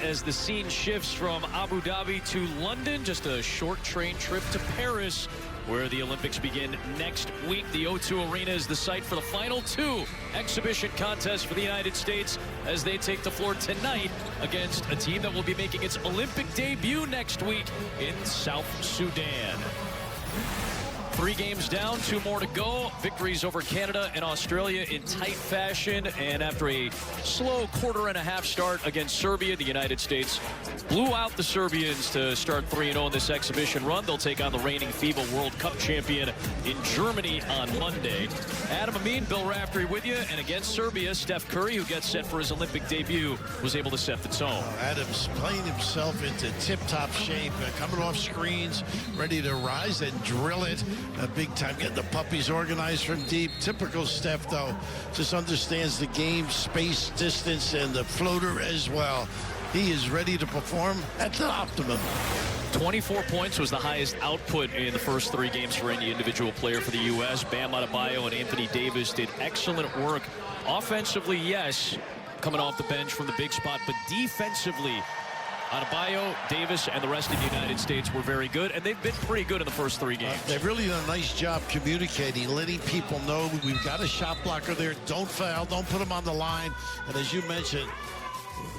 as the scene shifts from Abu Dhabi to London. Just a short train trip to Paris, where the Olympics begin next week. The O2 Arena is the site for the final two exhibition contests for the United States as they take the floor tonight against a team that will be making its Olympic debut next week in South Sudan. 3 games down, 2 more to go. Victories over Canada and Australia in tight fashion. And after a slow quarter-and-a-half start against Serbia, the United States blew out the Serbians to start 3-0 in this exhibition run. They'll take on the reigning FIBA World Cup champion in Germany on Monday. Adam Amin, Bill Raftery with you. And against Serbia, Steph Curry, who gets set for his Olympic debut, was able to set the tone. Adams playing himself into tip-top shape, coming off screens, ready to rise and drill it. Big time, getting the puppies organized from deep. Typical Steph, though, just understands the game, space, distance, and the floater as well. He is ready to perform at the optimum. 24 points was the highest output in the first 3 games for any individual player for the U.S. Bam Adebayo and Anthony Davis did excellent work. Offensively, yes, coming off the bench from the big spot, but defensively, Adebayo, Davis, and the rest of the United States were very good, and they've been pretty good in the first 3 games. They've really done a nice job communicating, letting people know we've got a shot blocker there. Don't foul, don't put him on the line. And as you mentioned,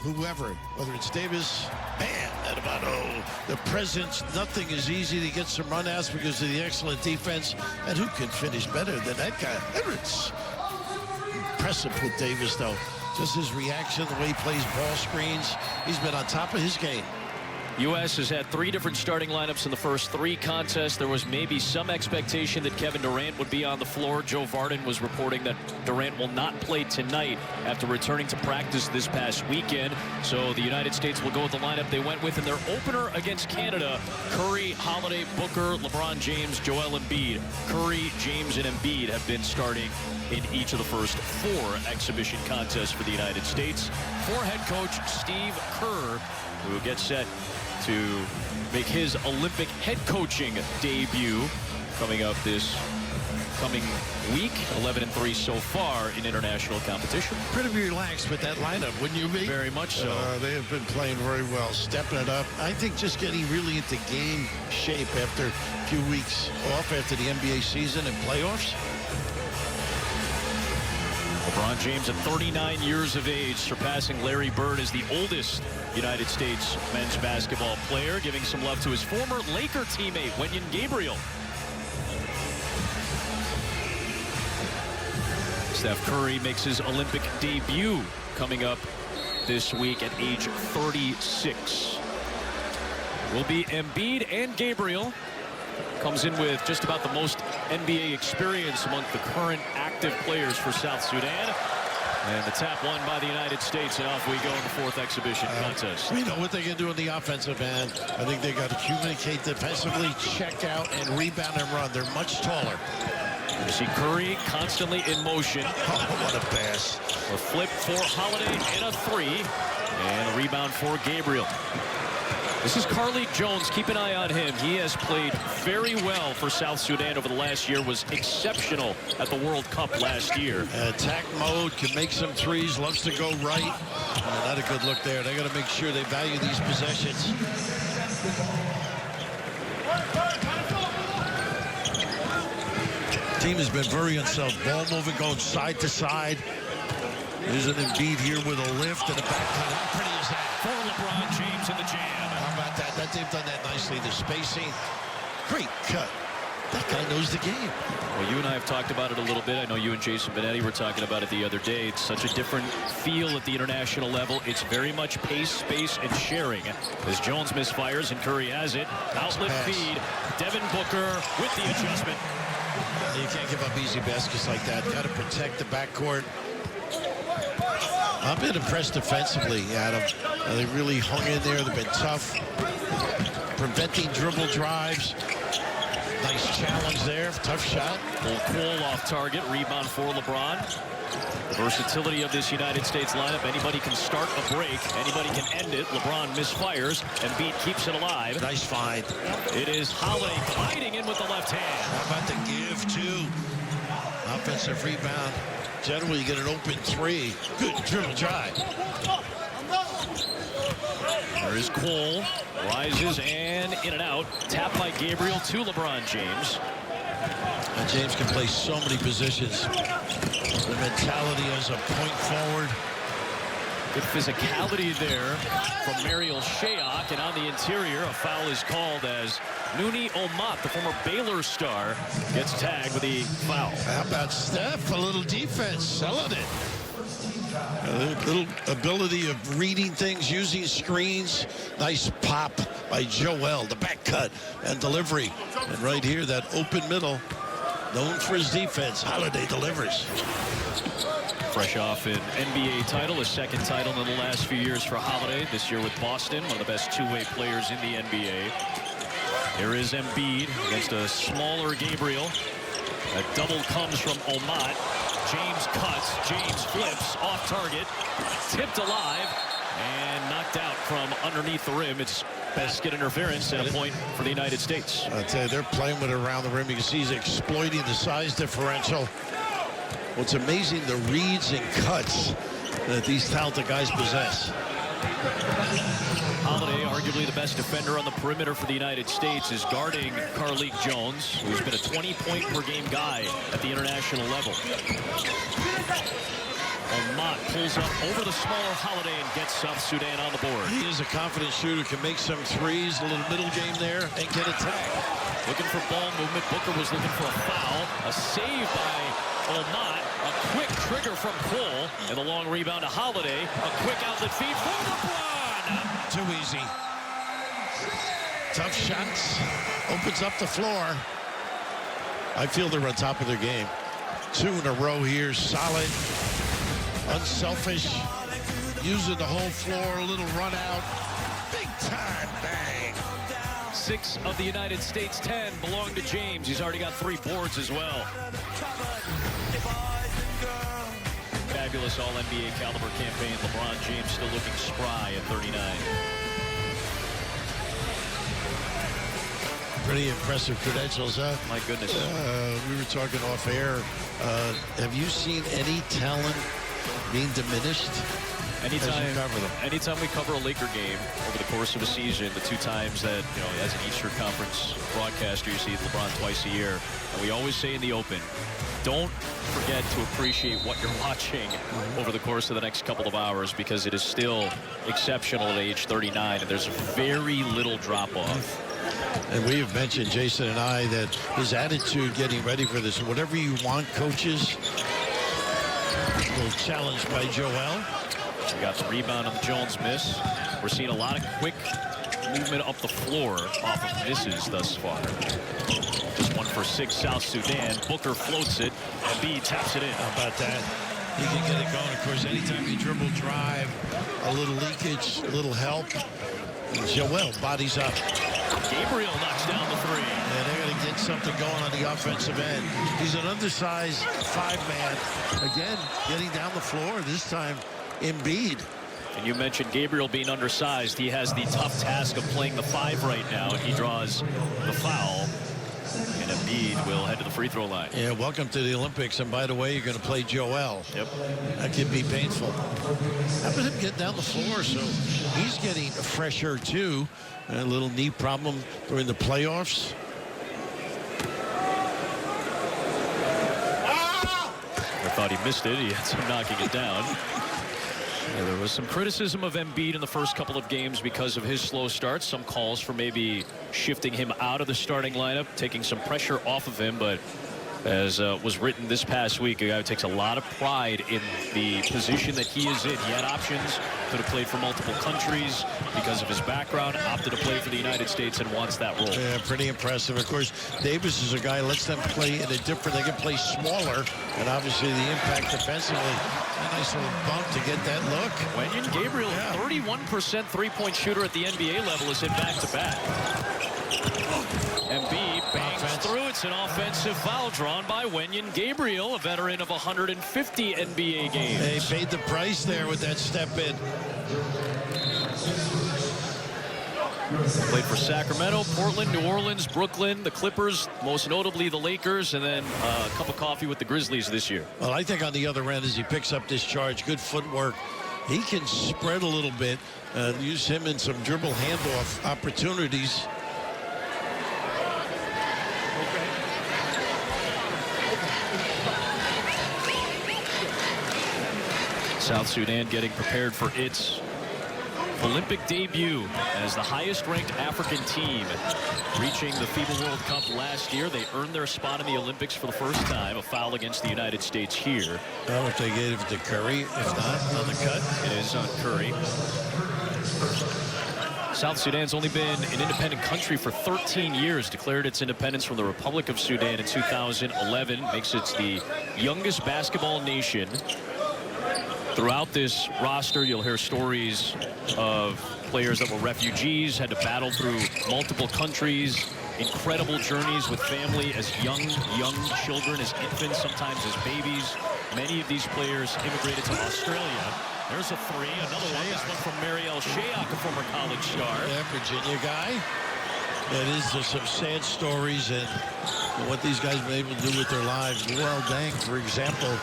whoever, whether it's Davis, Bam, Adebayo, the presence, nothing is easy to get some run outs because of the excellent defense. And who can finish better than that guy? Everett's impressive with Davis, though. Just his reaction, the way he plays ball screens. He's been on top of his game. U.S. has had 3 different starting lineups in the first 3 contests. There was maybe some expectation that Kevin Durant would be on the floor. Joe Varden was reporting that Durant will not play tonight after returning to practice this past weekend. So the United States will go with the lineup they went with in their opener against Canada. Curry, Holiday, Booker, LeBron James, Joel Embiid. Curry, James, and Embiid have been starting in each of the first 4 exhibition contests for the United States. For head coach Steve Kerr, who gets set to make his Olympic head coaching debut coming up this coming week. 11-3 so far in international competition. Pretty relaxed with that lineup, wouldn't you be? Very much so. They have been playing very well, stepping it up. I think just getting really into game shape after a few weeks off after the NBA season and playoffs. LeBron James at 39 years of age, surpassing Larry Bird as the oldest United States men's basketball player, giving some love to his former Laker teammate, Wenyen Gabriel. Steph Curry makes his Olympic debut coming up this week at age 36. Will be Embiid and Gabriel. Comes in with just about the most NBA experience among the current active players for South Sudan. And the tap won by the United States, and off we go in the 4th exhibition contest. We know what they can do on the offensive end. I think they got to communicate defensively, check out, and rebound and run. They're much taller. You see Curry constantly in motion. Oh, what a pass. A flip for Holiday and a 3. And a rebound for Gabriel. This is Carlik Jones. Keep an eye on him. He has played very well for South Sudan over the last year. Was exceptional at the World Cup last year. Attack mode, can make some threes, loves to go right. Not a good look there. They got to make sure they value these possessions. Team has been very unself. Ball moving, going side to side. There's an Embiid here with a lift and a back cut. How pretty is that? For LeBron James in the jam. How about that? They've done that nicely. The spacing. Great cut. That guy knows the game. Well, you and I have talked about it a little bit. I know you and Jason Benetti were talking about it the other day. It's such a different feel at the international level. It's very much pace, space, and sharing. As Jones misfires and Curry has it. Outlet feed. Devin Booker with the adjustment. You can't give up easy baskets like that. Got to protect the backcourt. I've been impressed defensively, Adam. They really hung in there. They've been tough. Preventing dribble drives. Nice challenge there. Tough shot. Cool off target. Rebound for LeBron. The versatility of this United States lineup. Anybody can start a break. Anybody can end it. LeBron misfires. Embiid keeps it alive. Nice find. It is Holiday gliding in with the left hand. How about the give, too? Offensive rebound. Generally, you get an open 3. Good dribble drive. There is Cole. Rises and in and out. Tap by Gabriel to LeBron James. And James can play so many positions. The mentality as a point forward. Good physicality there from Mariel Shayok. And on the interior, a foul is called as Nouni Omat, the former Baylor star, gets tagged with the foul. How about Steph? A little defense, selling it. A little ability of reading things, using screens. Nice pop by Joel, the back cut and delivery. And right here, that open middle, known for his defense, Holiday delivers. Fresh off an NBA title, a second title in the last few years for Holiday. This year with Boston, one of the best two-way players in the NBA. Here is Embiid against a smaller Gabriel. A double comes from Omat. James cuts, James flips, off target, tipped alive, and knocked out from underneath the rim. It's basket interference and a point for the United States. I tell you, they're playing with it around the rim. You can see he's exploiting the size differential. What's amazing, the reads and cuts that these talented guys possess. Holiday, arguably the best defender on the perimeter for the United States, is guarding Carlik Jones, who's been a 20-point-per-game guy at the international level. Omat pulls up over the smaller Holiday and gets South Sudan on the board. He is a confident shooter, can make some threes, a little middle game there, and get a tag. Looking for ball movement. Booker was looking for a foul. A save by Omat. A quick trigger from Cole. And a long rebound to Holiday. A quick outlet feed for LeBron. Too easy. Tough shots. Opens up the floor. I feel they're on top of their game. Two in a row here. Solid. Unselfish. Using the whole floor. A little run out. Big time bang. 6 of the United States 10 belong to James. He's already got 3 boards as well. Fabulous all-NBA caliber campaign. LeBron James still looking spry at 39. Pretty impressive credentials, huh? My goodness. We were talking off air. Have you seen any talent being diminished? Anytime we cover a Laker game over the course of a season, the 2 times that, as an Eastern Conference broadcaster, you see LeBron twice a year. And we always say in the open, don't forget to appreciate what you're watching over the course of the next couple of hours, because it is still exceptional at age 39, and there's very little drop-off. And we have mentioned, Jason and I, that his attitude getting ready for this, whatever you want, coaches, a little challenge by Joel. We got the rebound on the Jones miss. We're seeing a lot of quick movement up the floor off of misses thus far. Just 1 for 6, South Sudan. Booker floats it. Embiid taps it in. How about that? He can get it going. Of course, anytime you dribble, drive, a little leakage, a little help. And Joel bodies up. Gabriel knocks down the 3. Yeah, they're going to get something going on the offensive end. He's an undersized 5-man. Again, getting down the floor. This time, Embiid. And you mentioned Gabriel being undersized. He has the tough task of playing the 5 right now, and he draws the foul. And Embiid will head to the free throw line. Yeah, welcome to the Olympics. And by the way, you're going to play Joel. Yep. That could be painful. How about him get down the floor? So he's getting fresher, too. A little knee problem during the playoffs. I thought he missed it. He had some knocking it down. Yeah, there was some criticism of Embiid in the first couple of games because of his slow start. Some calls for maybe shifting him out of the starting lineup, taking some pressure off of him. But as was written this past week, a guy who takes a lot of pride in the position that he is in. He had options, could have played for multiple countries because of his background, opted to play for the United States and wants that role. Yeah, pretty impressive. Of course, Davis is a guy who lets them play in a different, they can play smaller, and obviously the impact defensively. A nice little bump to get that look. Wenyen Gabriel, 31% three-point shooter at the NBA level, is hit back-to-back. Embiid bangs through. It's an offensive foul drawn by Wenyen Gabriel, a veteran of 150 NBA games. They paid the price there with that step in. Played for Sacramento, Portland, New Orleans, Brooklyn, the Clippers, most notably the Lakers, and then a cup of coffee with the Grizzlies this year. Well, I think on the other end, as he picks up this charge, good footwork. he can spread a little bit, use him in some dribble handoff opportunities. South Sudan getting prepared for its Olympic debut as the highest-ranked African team, reaching the FIBA World Cup last year. They earned their spot in the Olympics for the first time. A foul against the United States here. Well, if they gave it to Curry, if not, on the cut. It is on Curry. South Sudan's only been an independent country for 13 years, declared its independence from the Republic of Sudan in 2011, makes it the youngest basketball nation. Throughout this roster, you'll hear stories of players that were refugees, had to battle through multiple countries, incredible journeys with family as young children, as infants, sometimes as babies. Many of these players immigrated to Australia. There's a three, another one. This one from Mariel Shayok, a former college star. Yeah, Virginia guy. That is, there's some sad stories and what these guys have been able to do with their lives. Well, Dang, for example,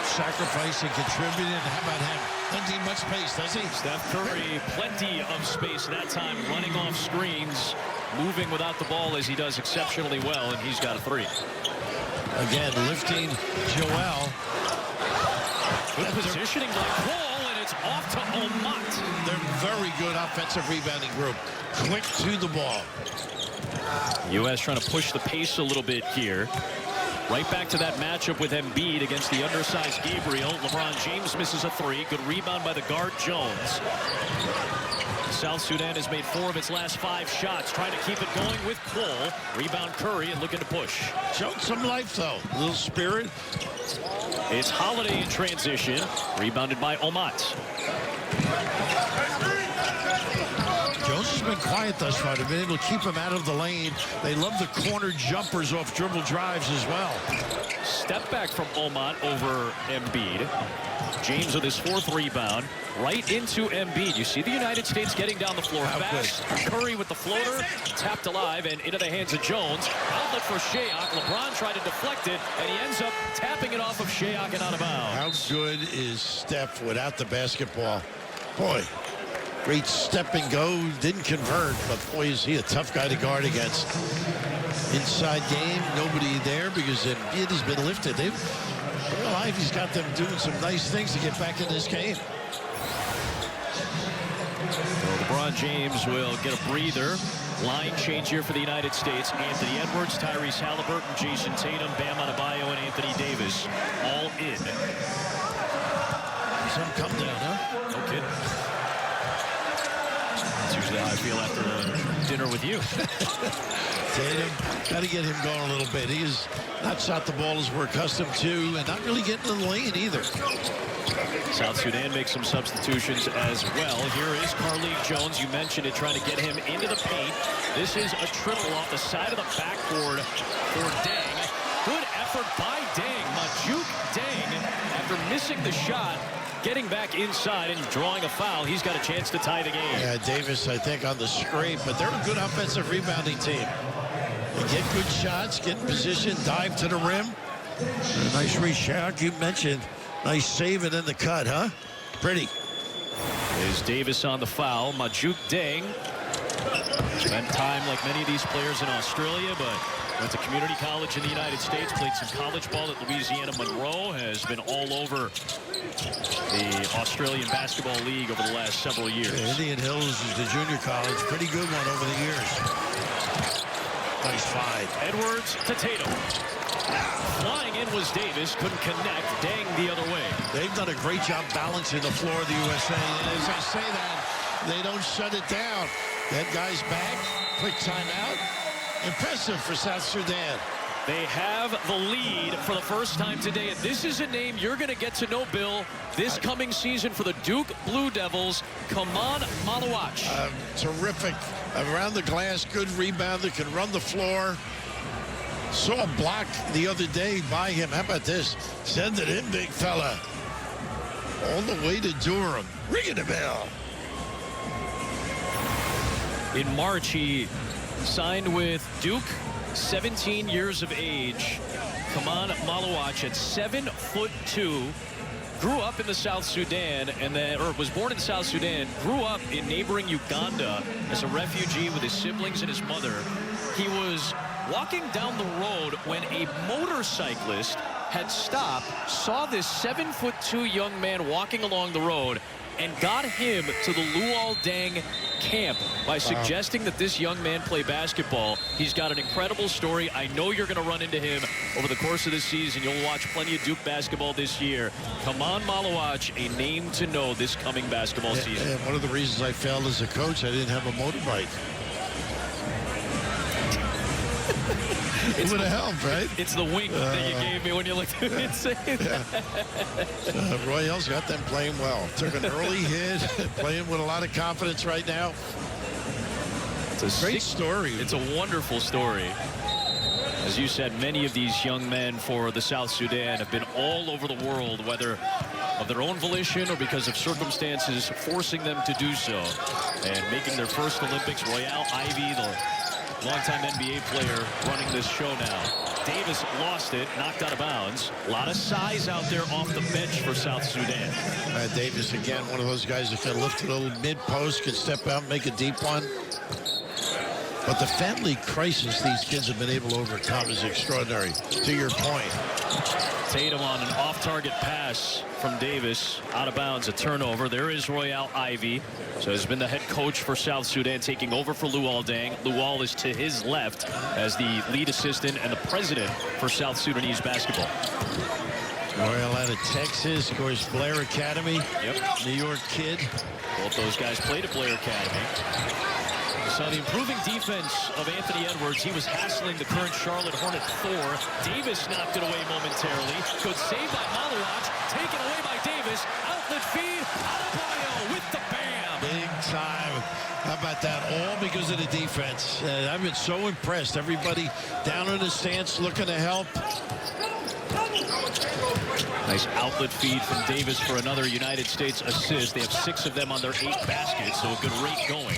sacrificing, contributing. How about him? Doesn't need much space, does he? Steph Curry, plenty of space that time, running off screens, moving without the ball as he does exceptionally well, and he's got a three. Again, lifting Jule. Good positioning by Cole, and it's off to Omat. They're very good offensive rebounding group. Quick to the ball. U.S. trying to push the pace a little bit here. Right back to that matchup with Embiid against the undersized Gabriel. LeBron James misses a three. Good rebound by the guard, Jones. South Sudan has made 4 of its last 5 shots, trying to keep it going with Cole. Rebound Curry and looking to push. Showed some life, though. A little spirit. It's Holiday in transition. Rebounded by Omat. Jones has been quiet thus far. They've been able to keep him out of the lane. They love the corner jumpers off dribble drives as well. Step back from Omat over Embiid. James with his 4th rebound. Right into Embiid. You see the United States getting down the floor fast. Curry with the floater. Tapped alive and into the hands of Jones. Outlet for Shayok. LeBron tried to deflect it, and he ends up tapping it off of Shayok and out of bounds. How good is Steph without the basketball? Boy. Great step and go, didn't convert, but boy, is he a tough guy to guard against. Inside game, nobody there because Embiid has been lifted. Real life, he's got them doing some nice things to get back in this game. LeBron James will get a breather. Line change here for the United States. Anthony Edwards, Tyrese Halliburton, Jason Tatum, Bam Adebayo, and Anthony Davis all in. Some come down, huh? No kidding. That's usually how I feel after a dinner with you. Tatum, got to get him going a little bit. He has not shot the ball as we're accustomed to, and not really getting in the lane either. South Sudan makes some substitutions as well. Here is Carlik Jones. You mentioned it, trying to get him into the paint. This is a triple off the side of the backboard for Deng. Good effort by Deng. Majuk Deng, after missing the shot, getting back inside and drawing a foul. He's got a chance to tie the game. Yeah, Davis, I think, on the scrape, but they're a good offensive rebounding team. They get good shots, get in position, dive to the rim. And a nice reach, Shaq, you mentioned. Nice save and then the cut, huh? Pretty. Is Davis on the foul. Majuk Deng spent time like many of these players in Australia, but went to community college in the United States, played some college ball at Louisiana Monroe, has been all over the Australian Basketball League over the last several years. Yeah, Indian Hills is the junior college. Pretty good one over the years. Nice five. Edwards to Tatum. Flying in was Davis, couldn't connect. Deng the other way. They've done a great job balancing the floor of the USA. And as I say that, they don't shut it down. That guy's back. Quick timeout. Impressive for South Sudan. They have the lead for the first time today. And this is a name you're going to get to know, Bill, this coming season for the Duke Blue Devils. Kaman Malawach. Terrific. Around the glass, good rebounder, can run the floor. Saw a block the other day by him. How about this? Send it in, big fella. All the way to Durham. Ringing the bell. In March, he signed with Duke, 17 years of age. Kaman Malawach at 7'2", grew up in the South Sudan, and then, or was born in South Sudan, grew up in neighboring Uganda as a refugee with his siblings and his mother. He was walking down the road when a motorcyclist had stopped, saw this 7'2" young man walking along the road, and got him to the Luol Deng camp by suggesting that this young man play basketball. He's got an incredible story. I know you're going to run into him over the course of this season. You'll watch plenty of Duke basketball this year. Kaman Malawach, a name to know this coming basketball season. And one of the reasons I failed as a coach, I didn't have a motorbike. It would have helped, right? It's the wink that you gave me when you looked at me and said that. Royale's got them playing well. Took an early hit, playing with a lot of confidence right now. It's a great story. It's a wonderful story. As you said, many of these young men for the South Sudan have been all over the world, whether of their own volition or because of circumstances forcing them to do so. And making their first Olympics, Royale Ivy, the longtime NBA player, running this show now. Davis lost it, knocked out of bounds. A lot of size out there off the bench for South Sudan. Davis, again, one of those guys that can lift a little mid-post, can step out and make a deep one. But the family crisis these kids have been able to overcome is extraordinary, to your point. Tatum on an off-target pass from Davis, out of bounds, a turnover. There is Royale Ivy. So has been the head coach for South Sudan, taking over for Luol Deng. Luol is to his left as the lead assistant and the president for South Sudanese basketball. Royale out of Texas, of course, Blair Academy. Yep. New York kid. Both those guys played at Blair Academy. So the improving defense of Anthony Edwards, he was hassling the current Charlotte Hornet Thor. Davis knocked it away momentarily. Good save by Malawach, taken away by Davis. Outlet feed, Adebayo with the bam. Big time. How about that? All because of the defense. I've been so impressed. Everybody down in the stance looking to help. Nice outlet feed from Davis for another United States assist. They have 6 of them on their 8 baskets, so a good rate going.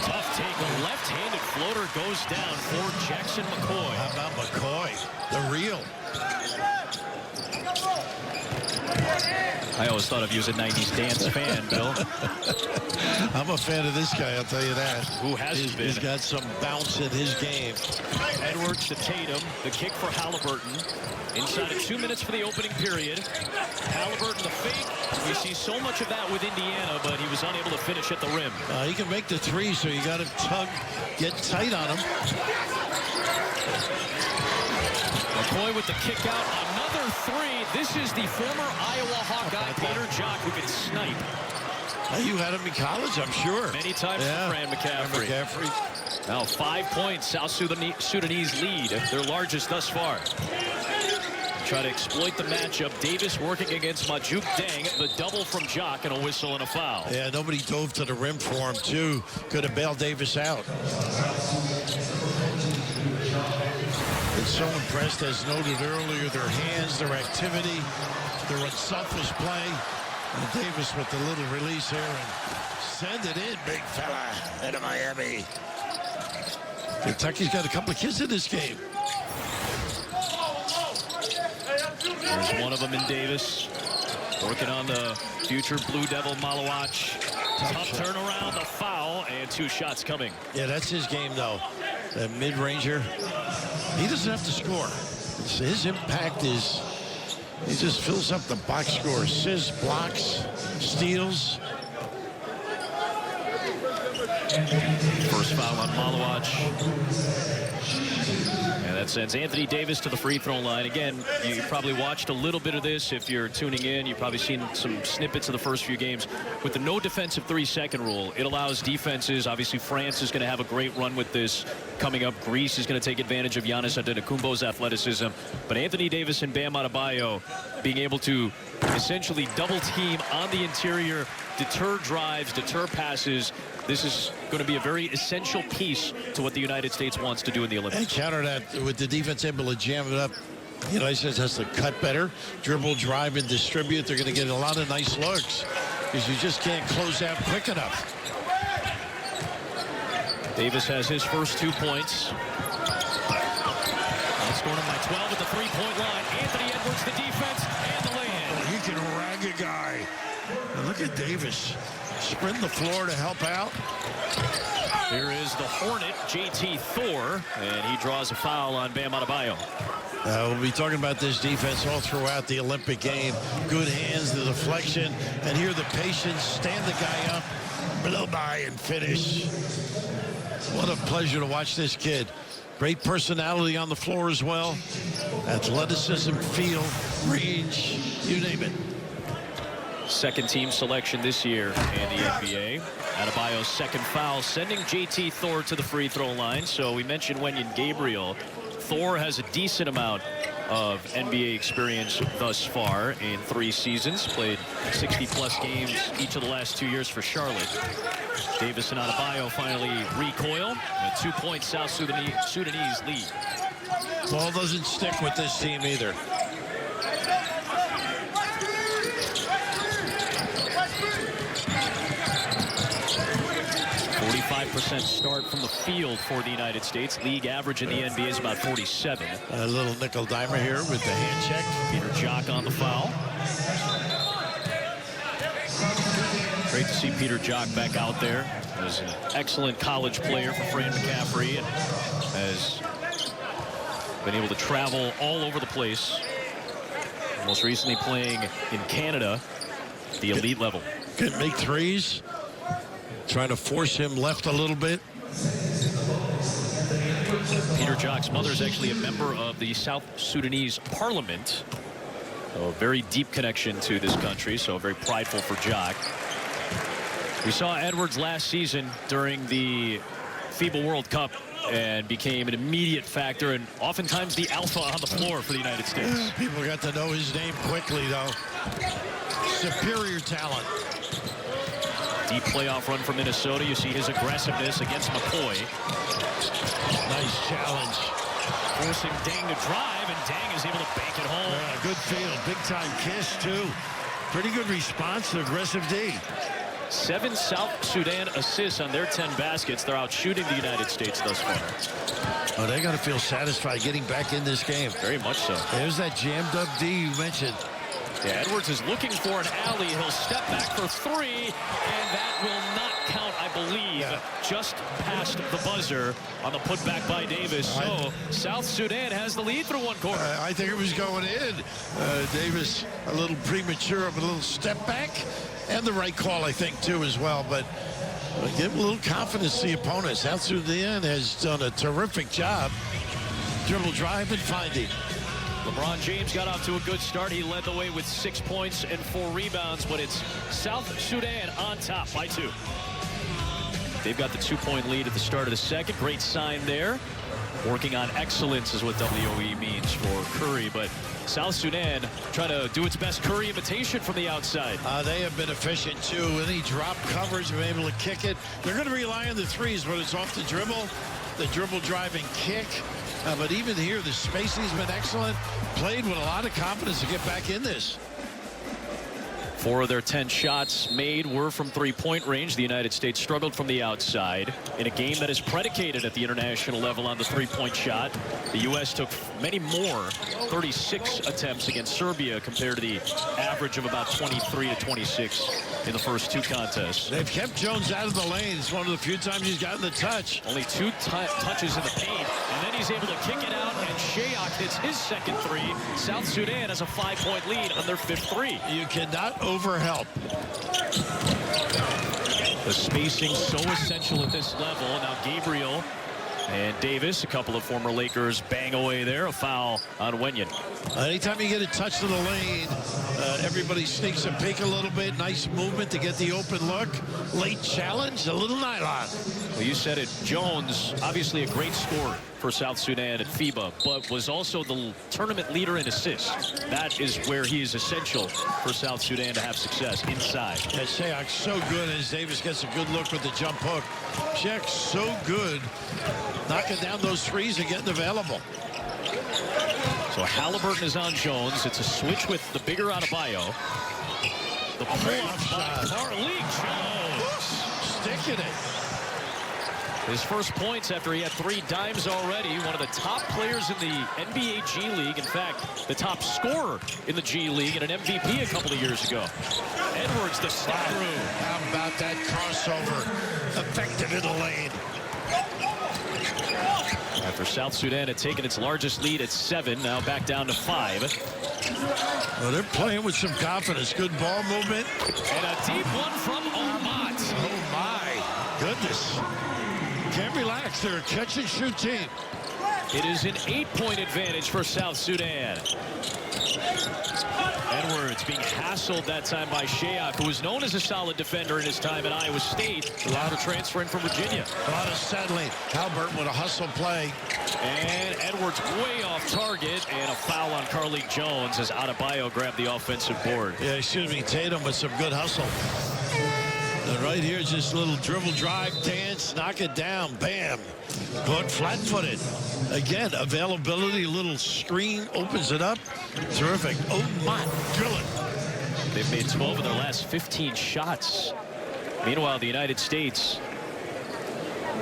Tough take, a left-handed floater goes down for Jackson McCoy. How about McCoy, the real? I always thought of you as a 90s dance fan, Bill. I'm a fan of this guy, I'll tell you that. Who hasn't been? He's got some bounce in his game. Edwards to Tatum, the kick for Halliburton. Inside of 2 minutes for the opening period. Halliburton the fake. We see so much of that with Indiana, but he was unable to finish at the rim. He can make the 3, so you got to get tight on him. McCoy with the kick out, another 3. This is the former Iowa Hawkeye, Peter Jock, who can snipe. You had him in college, I'm sure. Many times for Fran McCaffrey. Now 5 points, South Sudanese lead, their largest thus far. Try to exploit the matchup. Davis working against Majuk Deng, the double from Jock, and a whistle and a foul. Yeah, nobody dove to the rim for him, too. Could have bailed Davis out. Been so impressed, as noted earlier, their hands, their activity, their unselfish play. And Davis with the little release here and send it in, big fella, into Miami. Kentucky's got a couple of kids in this game. There's one of them in Davis, working on the future Blue Devil Malawach. Tough turnaround, a foul, and 2 shots coming. Yeah, that's his game, though. That mid-ranger. He doesn't have to score. His impact is, he just fills up the box score. Assists, blocks, steals. First foul on Malawach. And that sends Anthony Davis to the free throw line. Again, you probably watched a little bit of this if you're tuning in. You've probably seen some snippets of the first few games. With the no defensive 3-second rule, it allows defenses. Obviously, France is going to have a great run with this coming up. Greece is going to take advantage of Giannis Antetokounmpo's athleticism. But Anthony Davis and Bam Adebayo being able to essentially double team on the interior, deter drives, deter passes. This is going to be a very essential piece to what the United States wants to do in the Olympics. And counter that with the defense able to jam it up. The United States has to cut better, dribble, drive, and distribute. They're going to get a lot of nice looks because you just can't close out quick enough. Davis has his first 2 points. Scoring him by 12 at the 3-point line. Anthony Edwards, the defense, and the layup. mega guy. And look at Davis sprinting the floor to help out. Here is the Hornet, JT Thor, and he draws a foul on Bam Adebayo. We'll be talking about this defense all throughout the Olympic game. Good hands, the deflection, and here the patience, stand the guy up, blow by and finish. What a pleasure to watch this kid. Great personality on the floor as well. Athleticism, feel, range, you name it. Second team selection this year in the NBA. Adebayo's second foul, sending JT Thor to the free throw line. So we mentioned Wenyen Gabriel. Thor has a decent amount of NBA experience thus far in 3 seasons. Played 60-plus games each of the last 2 years for Charlotte. Davis and Adebayo finally recoil. A 2-point South Sudanese lead. Ball doesn't stick with this team either. 45% start from the field for the United States. League average in the NBA is about 47. A little nickel dimer here with the hand check. Peter Jock on the foul. Great to see Peter Jock back out there. He was an excellent college player for Fran McCaffrey and has been able to travel all over the place. Most recently playing in Canada, the elite level. Can make threes. Trying to force him left a little bit. Peter Jock's mother is actually a member of the South Sudanese parliament. So a very deep connection to this country, so very prideful for Jock. We saw Edwards last season during the FIBA World Cup and became an immediate factor and oftentimes the alpha on the floor for the United States. People got to know his name quickly, though. Superior talent. Deep playoff run for Minnesota. You see his aggressiveness against McCoy. Nice challenge. Forcing Dang to drive, and Dang is able to bank it home. Yeah, good field. Big-time kiss, too. Pretty good response to aggressive D. 7 South Sudan assists on their 10 baskets. They're out shooting the United States thus far. Oh, they got to feel satisfied getting back in this game. Very much so. There's that jammed-up D you mentioned. Yeah, Edwards is looking for an alley. He'll step back for 3, and that will not count, I believe. Yeah. Just past the buzzer on the putback by Davis. So South Sudan has the lead through one quarter. I think it was going in. Davis a little premature of a little step back, and the right call, I think, too, as well. But give him a little confidence to the opponent. South Sudan has done a terrific job. Dribble, drive, and finding. LeBron James got off to a good start. He led the way with 6 points and 4 rebounds, but it's South Sudan on top by 2. They've got the 2-point lead at the start of the second. Great sign there. Working on excellence is what WOE means for Curry, but South Sudan trying to do its best Curry imitation from the outside. They have been efficient, too. Any drop coverage, been able to kick it. They're going to rely on the threes, but it's off the dribble, driving kick. But even here, the spacing's been excellent. Played with a lot of confidence to get back in this. 4 of their 10 shots made were from 3-point range. The United States struggled from the outside in a game that is predicated at the international level on the 3-point shot. The U.S. took many more, 36 attempts against Serbia compared to the average of about 23 to 26 in the first 2 contests. They've kept Jones out of the lane. It's one of the few times he's gotten the touch. Only 2 touches in the paint, and then he's able to kick it out, and Shayok hits his second 3. South Sudan has a 5-point lead on their 5th 3. You cannot overhelp. The spacing so essential at this level. Now Gabriel and Davis, a couple of former Lakers, bang away there. A foul on Wenyen. Anytime you get a touch to the lane, everybody sneaks a peek a little bit. Nice movement to get the open look. Late challenge, a little nylon. Well, you said it. Jones, obviously a great scorer for South Sudan at FIBA, but was also the tournament leader in assists. That is where he is essential for South Sudan to have success inside. Yeah, Shayok's so good as Davis gets a good look with the jump hook. Shayok's so good knocking down those threes and getting available. So Halliburton is on Jones. It's a switch with the bigger Adebayo. The pull-up by Carlik Jones. Sticking it. His first points after he had 3 dimes already. One of the top players in the NBA G League. In fact, the top scorer in the G League and an MVP a couple of years ago. Edwards, the step through. How about that crossover? Effective in the lane. After South Sudan had taken its largest lead at 7, now back down to 5. Well, they're playing with some confidence. Good ball movement. And a deep one from Omat. Oh, my goodness. Can't relax. They're a catch-and-shoot team. It is an 8-point advantage for South Sudan. Edwards being hassled that time by Shayak, who was known as a solid defender in his time at Iowa State. A lot of transferring from Virginia. A lot of settling. Halbert with a hustle play. And Edwards way off target, and a foul on Carlik Jones as Adebayo grabbed the offensive board. Yeah, excuse me, Tatum with some good hustle. And right here, just a little dribble drive, dance, knock it down, bam. Good flat-footed. Again, availability, little screen, opens it up. Terrific. Oh, my, drill it. They've made 12 of their last 15 shots. Meanwhile, the United States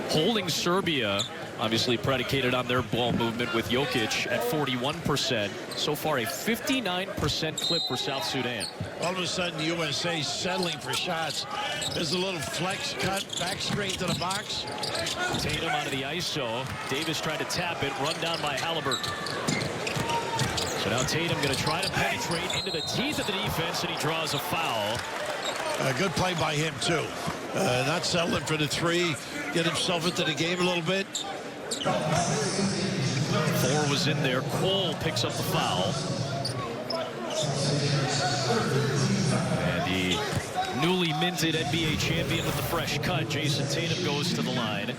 holding Serbia, obviously predicated on their ball movement with Jokic at 41%. So far, a 59% clip for South Sudan. All of a sudden, USA settling for shots. There's a little flex cut, back straight to the box. Tatum out of the ISO. Davis tried to tap it, run down by Halliburton. So now Tatum going to try to penetrate into the teeth of the defense, and he draws a foul. A good play by him, too. Not settling for the 3. Get himself into the game a little bit. 4 was in there. Cole picks up the foul. And the newly minted NBA champion with the fresh cut, Jason Tatum, goes to the line.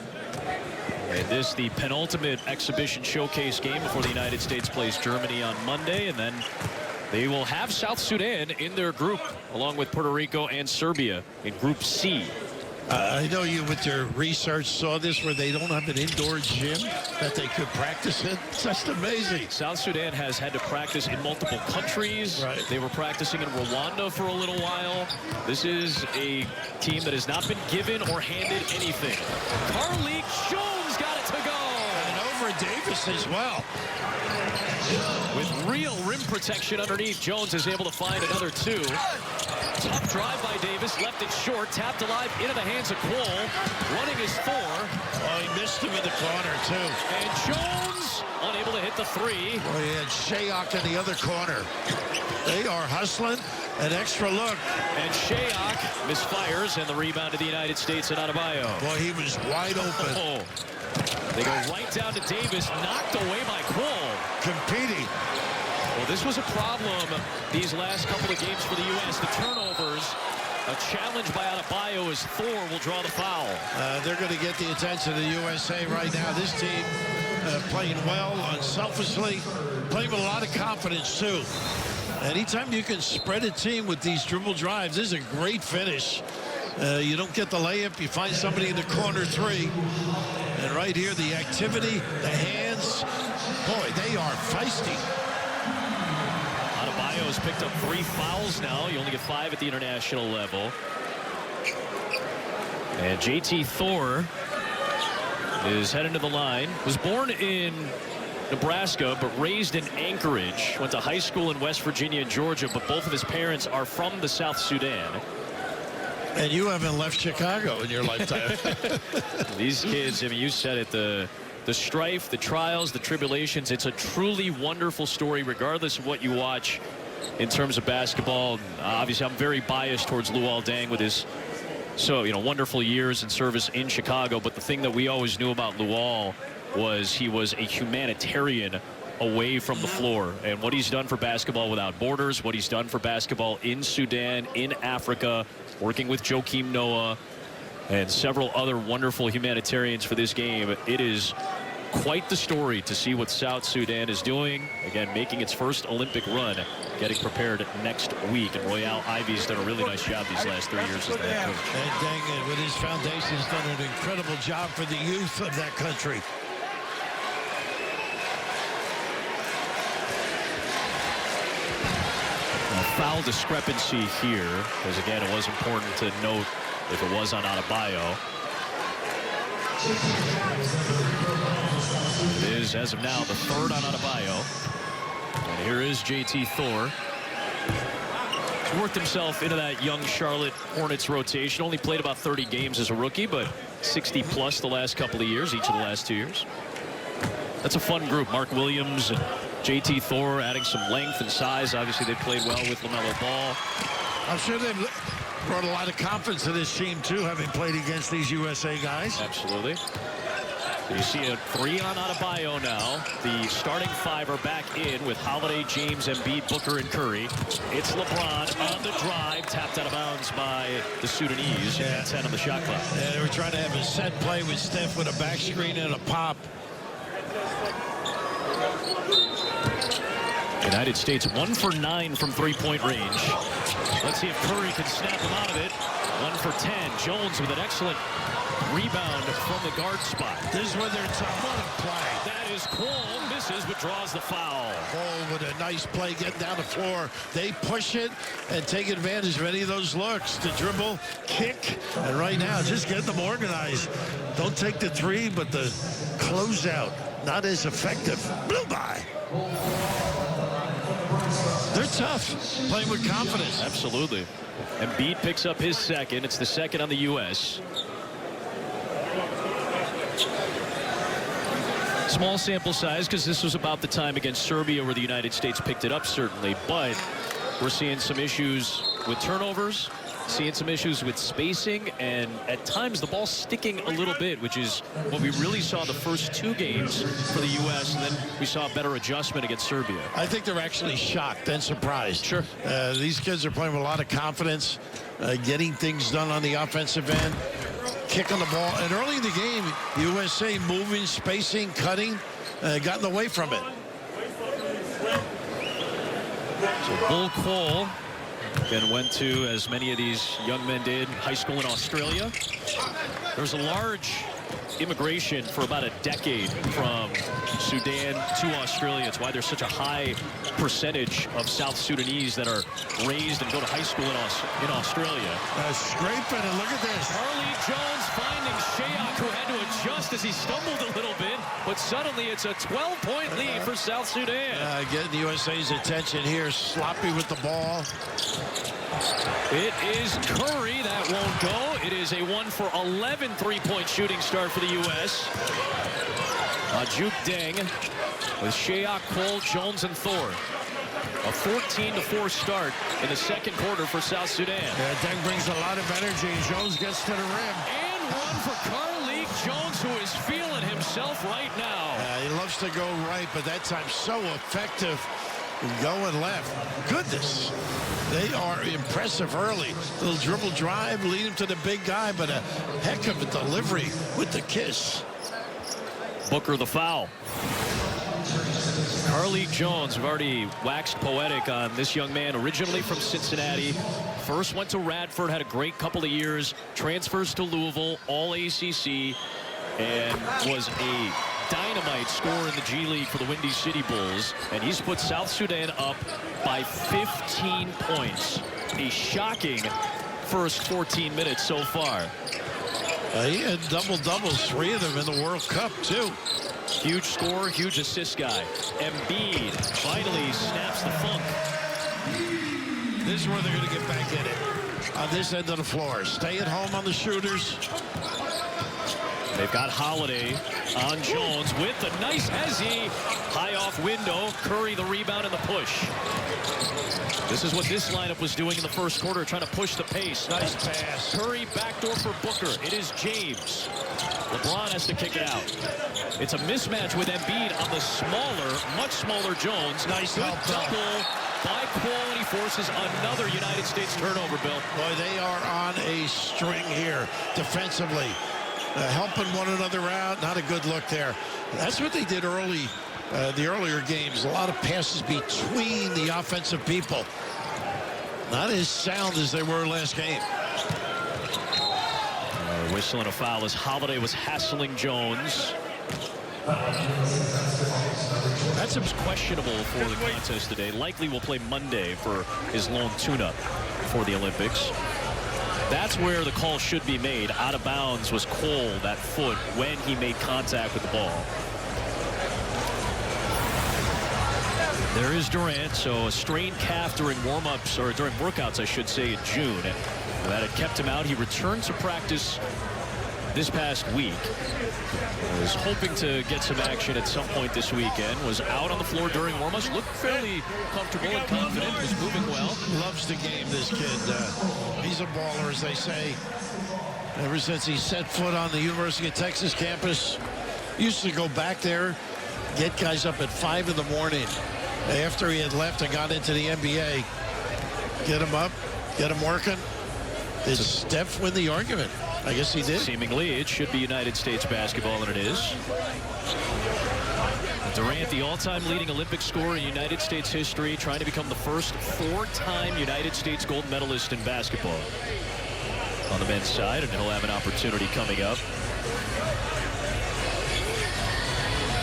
And this the penultimate exhibition showcase game before the United States plays Germany on Monday. And then they will have South Sudan in their group, along with Puerto Rico and Serbia in Group C. I know you, with your research, saw this where they don't have an indoor gym that they could practice in. It's just amazing. South Sudan has had to practice in multiple countries. Right. They were practicing in Rwanda for a little while. This is a team that has not been given or handed anything. Carlik Jones got it to go. And over Davis as well. With real rim protection underneath, Jones is able to find another 2. Tough drive by Davis, left it short, tapped alive into the hands of Cole. Running his 4. Oh, he missed him in the corner, too. And Jones unable to hit the 3. Oh, he had Shayak in the other corner. They are hustling. An extra look. And Shayak misfires, and the rebound to the United States and Adebayo. Boy, he was wide open. Oh. They go right down to Davis, knocked away by Cole. Competing. Well, this was a problem these last couple of games for the U.S. The turnovers, a challenge by Adebayo as Thor will draw the foul. They're going to get the attention of the USA right now. This team playing well, unselfishly, playing with a lot of confidence, too. Anytime you can spread a team with these dribble drives, this is a great finish. You don't get the layup, you find somebody in the corner 3. And right here, the activity, the hands, boy, they are feisty. Adebayo has picked up 3 fouls now. You only get 5 at the international level. And JT Thor is heading to the line. Was born in Nebraska, but raised in Anchorage. Went to high school in West Virginia and Georgia, but both of his parents are from the South Sudan. And you haven't left Chicago in your lifetime. These kids, I mean, you said it, the strife, the trials, the tribulations. It's a truly wonderful story, regardless of what you watch in terms of basketball. Obviously, I'm very biased towards Luol Deng with his wonderful years in service in Chicago. But the thing that we always knew about Luol was he was a humanitarian away from the floor. And what he's done for basketball without borders, what he's done for basketball in Sudan, in Africa, working with Joakim Noah and several other wonderful humanitarians for this game. It is quite the story to see what South Sudan is doing. Again, making its first Olympic run, getting prepared next week. And Royale Ivy's done a really nice job these last 3 years as the head coach. And Deng, with his foundation, has done an incredible job for the youth of that country. Foul discrepancy here, because again, it was important to note if it was on Adebayo. It is, as of now, the third on Adebayo. And here is JT Thor. He's worked himself into that young Charlotte Hornets rotation. Only played about 30 games as a rookie, but 60 plus the last couple of years, each of the last 2 years. That's a fun group. Mark Williams and JT Thor adding some length and size. Obviously, they played well with LaMelo Ball. I'm sure they've brought a lot of confidence to this team, too, having played against these USA guys. Absolutely. You see a 3 on Adebayo now. The starting 5 are back in with Holiday, James, Embiid, Booker, and Curry. It's LeBron on the drive, tapped out of bounds by the Sudanese. Yeah. 10 on the shot clock. Yeah, they were trying to have a set play with Steph with a back screen and a pop. United States 1 for 9 from three-point range. Let's see if Curry can snap him out of it. 1 for 10. Jones with an excellent rebound from the guard spot. This is where they're tough. What a play. That is Cole. Misses, but draws the foul. Cole with a nice play getting down the floor. They push it and take advantage of any of those looks. The dribble, kick, and right now just get them organized. Don't take the 3, but the closeout not as effective. Blew by. They're tough, playing with confidence. Absolutely. Embiid picks up his second. It's the second on the U.S. Small sample size because this was about the time against Serbia where the United States picked it up, certainly. But we're seeing some issues with turnovers, seeing some issues with spacing, and at times the ball sticking a little bit, which is what we really saw the first 2 games for the U.S., and then we saw a better adjustment against Serbia. I think they're actually shocked and surprised. Sure. These kids are playing with a lot of confidence, getting things done on the offensive end, kicking the ball. And early in the game, USA moving, spacing, cutting, gotten away from it. So Bull Cole then went to, as many of these young men did, high school in Australia. There was a large immigration for about a decade from Sudan to Australia. It's why there's such a high percentage of South Sudanese that are raised and go to high school in Australia. Scraping, and look at this. Carly Jones finding Shayak, who had to adjust as he stumbled a little bit, but suddenly it's a 12-point lead for South Sudan. Getting the USA's attention here, sloppy with the ball. It is Curry. That won't go. It is a 1 for 11 three-point shooting start for the U.S. Juke Deng with Shayak, Cole, Jones, and Thor. A 14-4 start in the second quarter for South Sudan. Yeah, Deng brings a lot of energy. Jones gets to the rim. And one for Carly Jones, who is feeling himself right now. He loves to go right, but that time so effective. Going left. Goodness. They are impressive early. Little dribble drive, lead him to the big guy, but a heck of a delivery with the kiss. Booker the foul. Carly Jones, we've already waxed poetic on this young man, originally from Cincinnati. First went to Radford, had a great couple of years, transfers to Louisville, all ACC, and was a dynamite scorer in the G League for the Windy City Bulls, and he's put South Sudan up by 15 points. A shocking first 14 minutes so far. He had double-doubles, 3 of them in the World Cup, too. Huge scorer, huge assist guy. Embiid finally snaps the funk. This is where they're going to get back in it. On this end of the floor. Stay at home on the shooters. They've got Holiday on Jones with a nice hezzy. High off window. Curry the rebound and the push. This is what this lineup was doing in the first quarter, trying to push the pace. Nice pass. Curry backdoor for Booker. It is James. LeBron has to kick it out. It's a mismatch with Embiid on the smaller, much smaller Jones. Nice help. Double by Cole, and he forces another United States turnover, Bill. Boy, they are on a string here defensively. Helping one another out. Not a good look there. That's what they did early, the earlier games. A lot of passes between the offensive people. Not as sound as they were last game. Whistling a foul as Holiday was hassling Jones. That's questionable for the contest today. Likely will play Monday for his lone tune-up for the Olympics. That's where the call should be made. Out of bounds was Cole, that foot, when he made contact with the ball. There is Durant. So a strained calf during warm-ups, or during workouts, I should say, in June. That had kept him out. He returned to practice this past week. Was hoping to get some action at some point this weekend. Was out on the floor during warm-ups. Looked fairly comfortable and confident. Was moving well. Loves the game, this kid. He's a baller, as they say. Ever since he set foot on the University of Texas campus. Used to go back there, get guys up at 5 in the morning after he had left and got into the NBA. Get him up, get him working. Did Steph win the argument? I guess he did. Seemingly, it should be United States basketball, and it is. Durant, the all-time leading Olympic scorer in United States history, trying to become the first 4-time United States gold medalist in basketball on the men's side, and he'll have an opportunity coming up.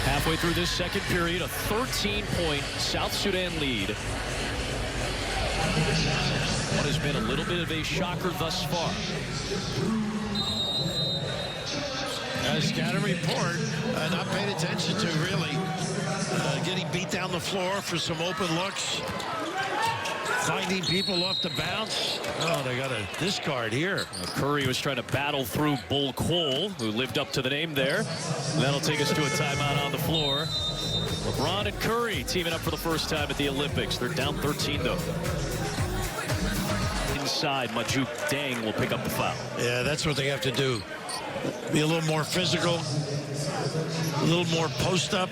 Halfway through this second period, a 13-point South Sudan lead. What has been a little bit of a shocker thus far. Scouting report, not paid attention to, really. Getting beat down the floor for some open looks. Finding people off the bounce. Oh, they got a discard here. Curry was trying to battle through Bull Cole, who lived up to the name there. And that'll take us to a timeout on the floor. LeBron and Curry teaming up for the first time at the Olympics. They're down 13, though. Inside, Majuk Deng will pick up the foul. Yeah, that's what they have to do. Be a little more physical, a little more post-up.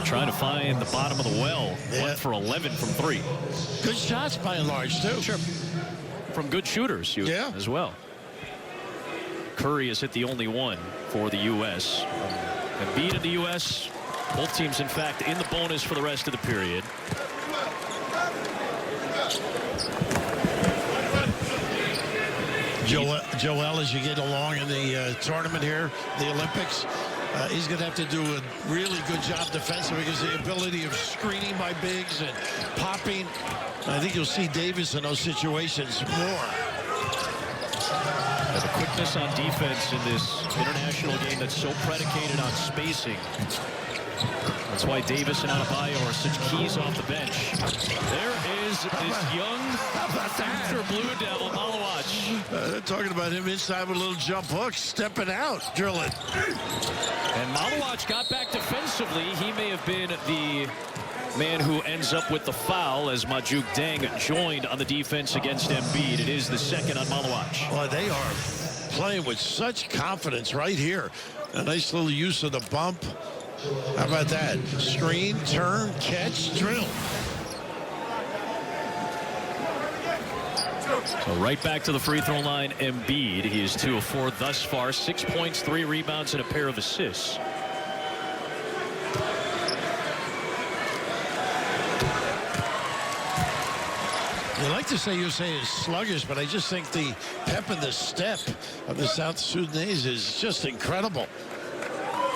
Trying to find the bottom of the well. Yeah. 1 for 11 from 3. Good shots by and large, too. Sure. From good shooters, as well. Curry has hit the only one for the U.S. Embiid in the U.S. Both teams, in fact, in the bonus for the rest of the period. Joel, as you get along in the tournament here, the Olympics, he's going to have to do a really good job defensively because the ability of screening by bigs and popping. I think you'll see Davis in those situations more. The quickness on defense in this international game that's so predicated on spacing. That's why Davis and Adebayo are such keys off the bench. There is this young factor Blue Devil, Malawach. They're talking about him inside with a little jump hook, stepping out, drilling. And Malawach got back defensively. He may have been the man who ends up with the foul as Majuk Deng joined on the defense against Embiid. It is the second on Malawach. Well, they are playing with such confidence right here. A nice little use of the bump. How about that? Screen, turn, catch, drill. So right back to the free throw line, Embiid. He is 2 of 4 thus far. 6 points, 3 rebounds, and a pair of assists. You like to say USA is sluggish, but I just think the pep and the step of the South Sudanese is just incredible.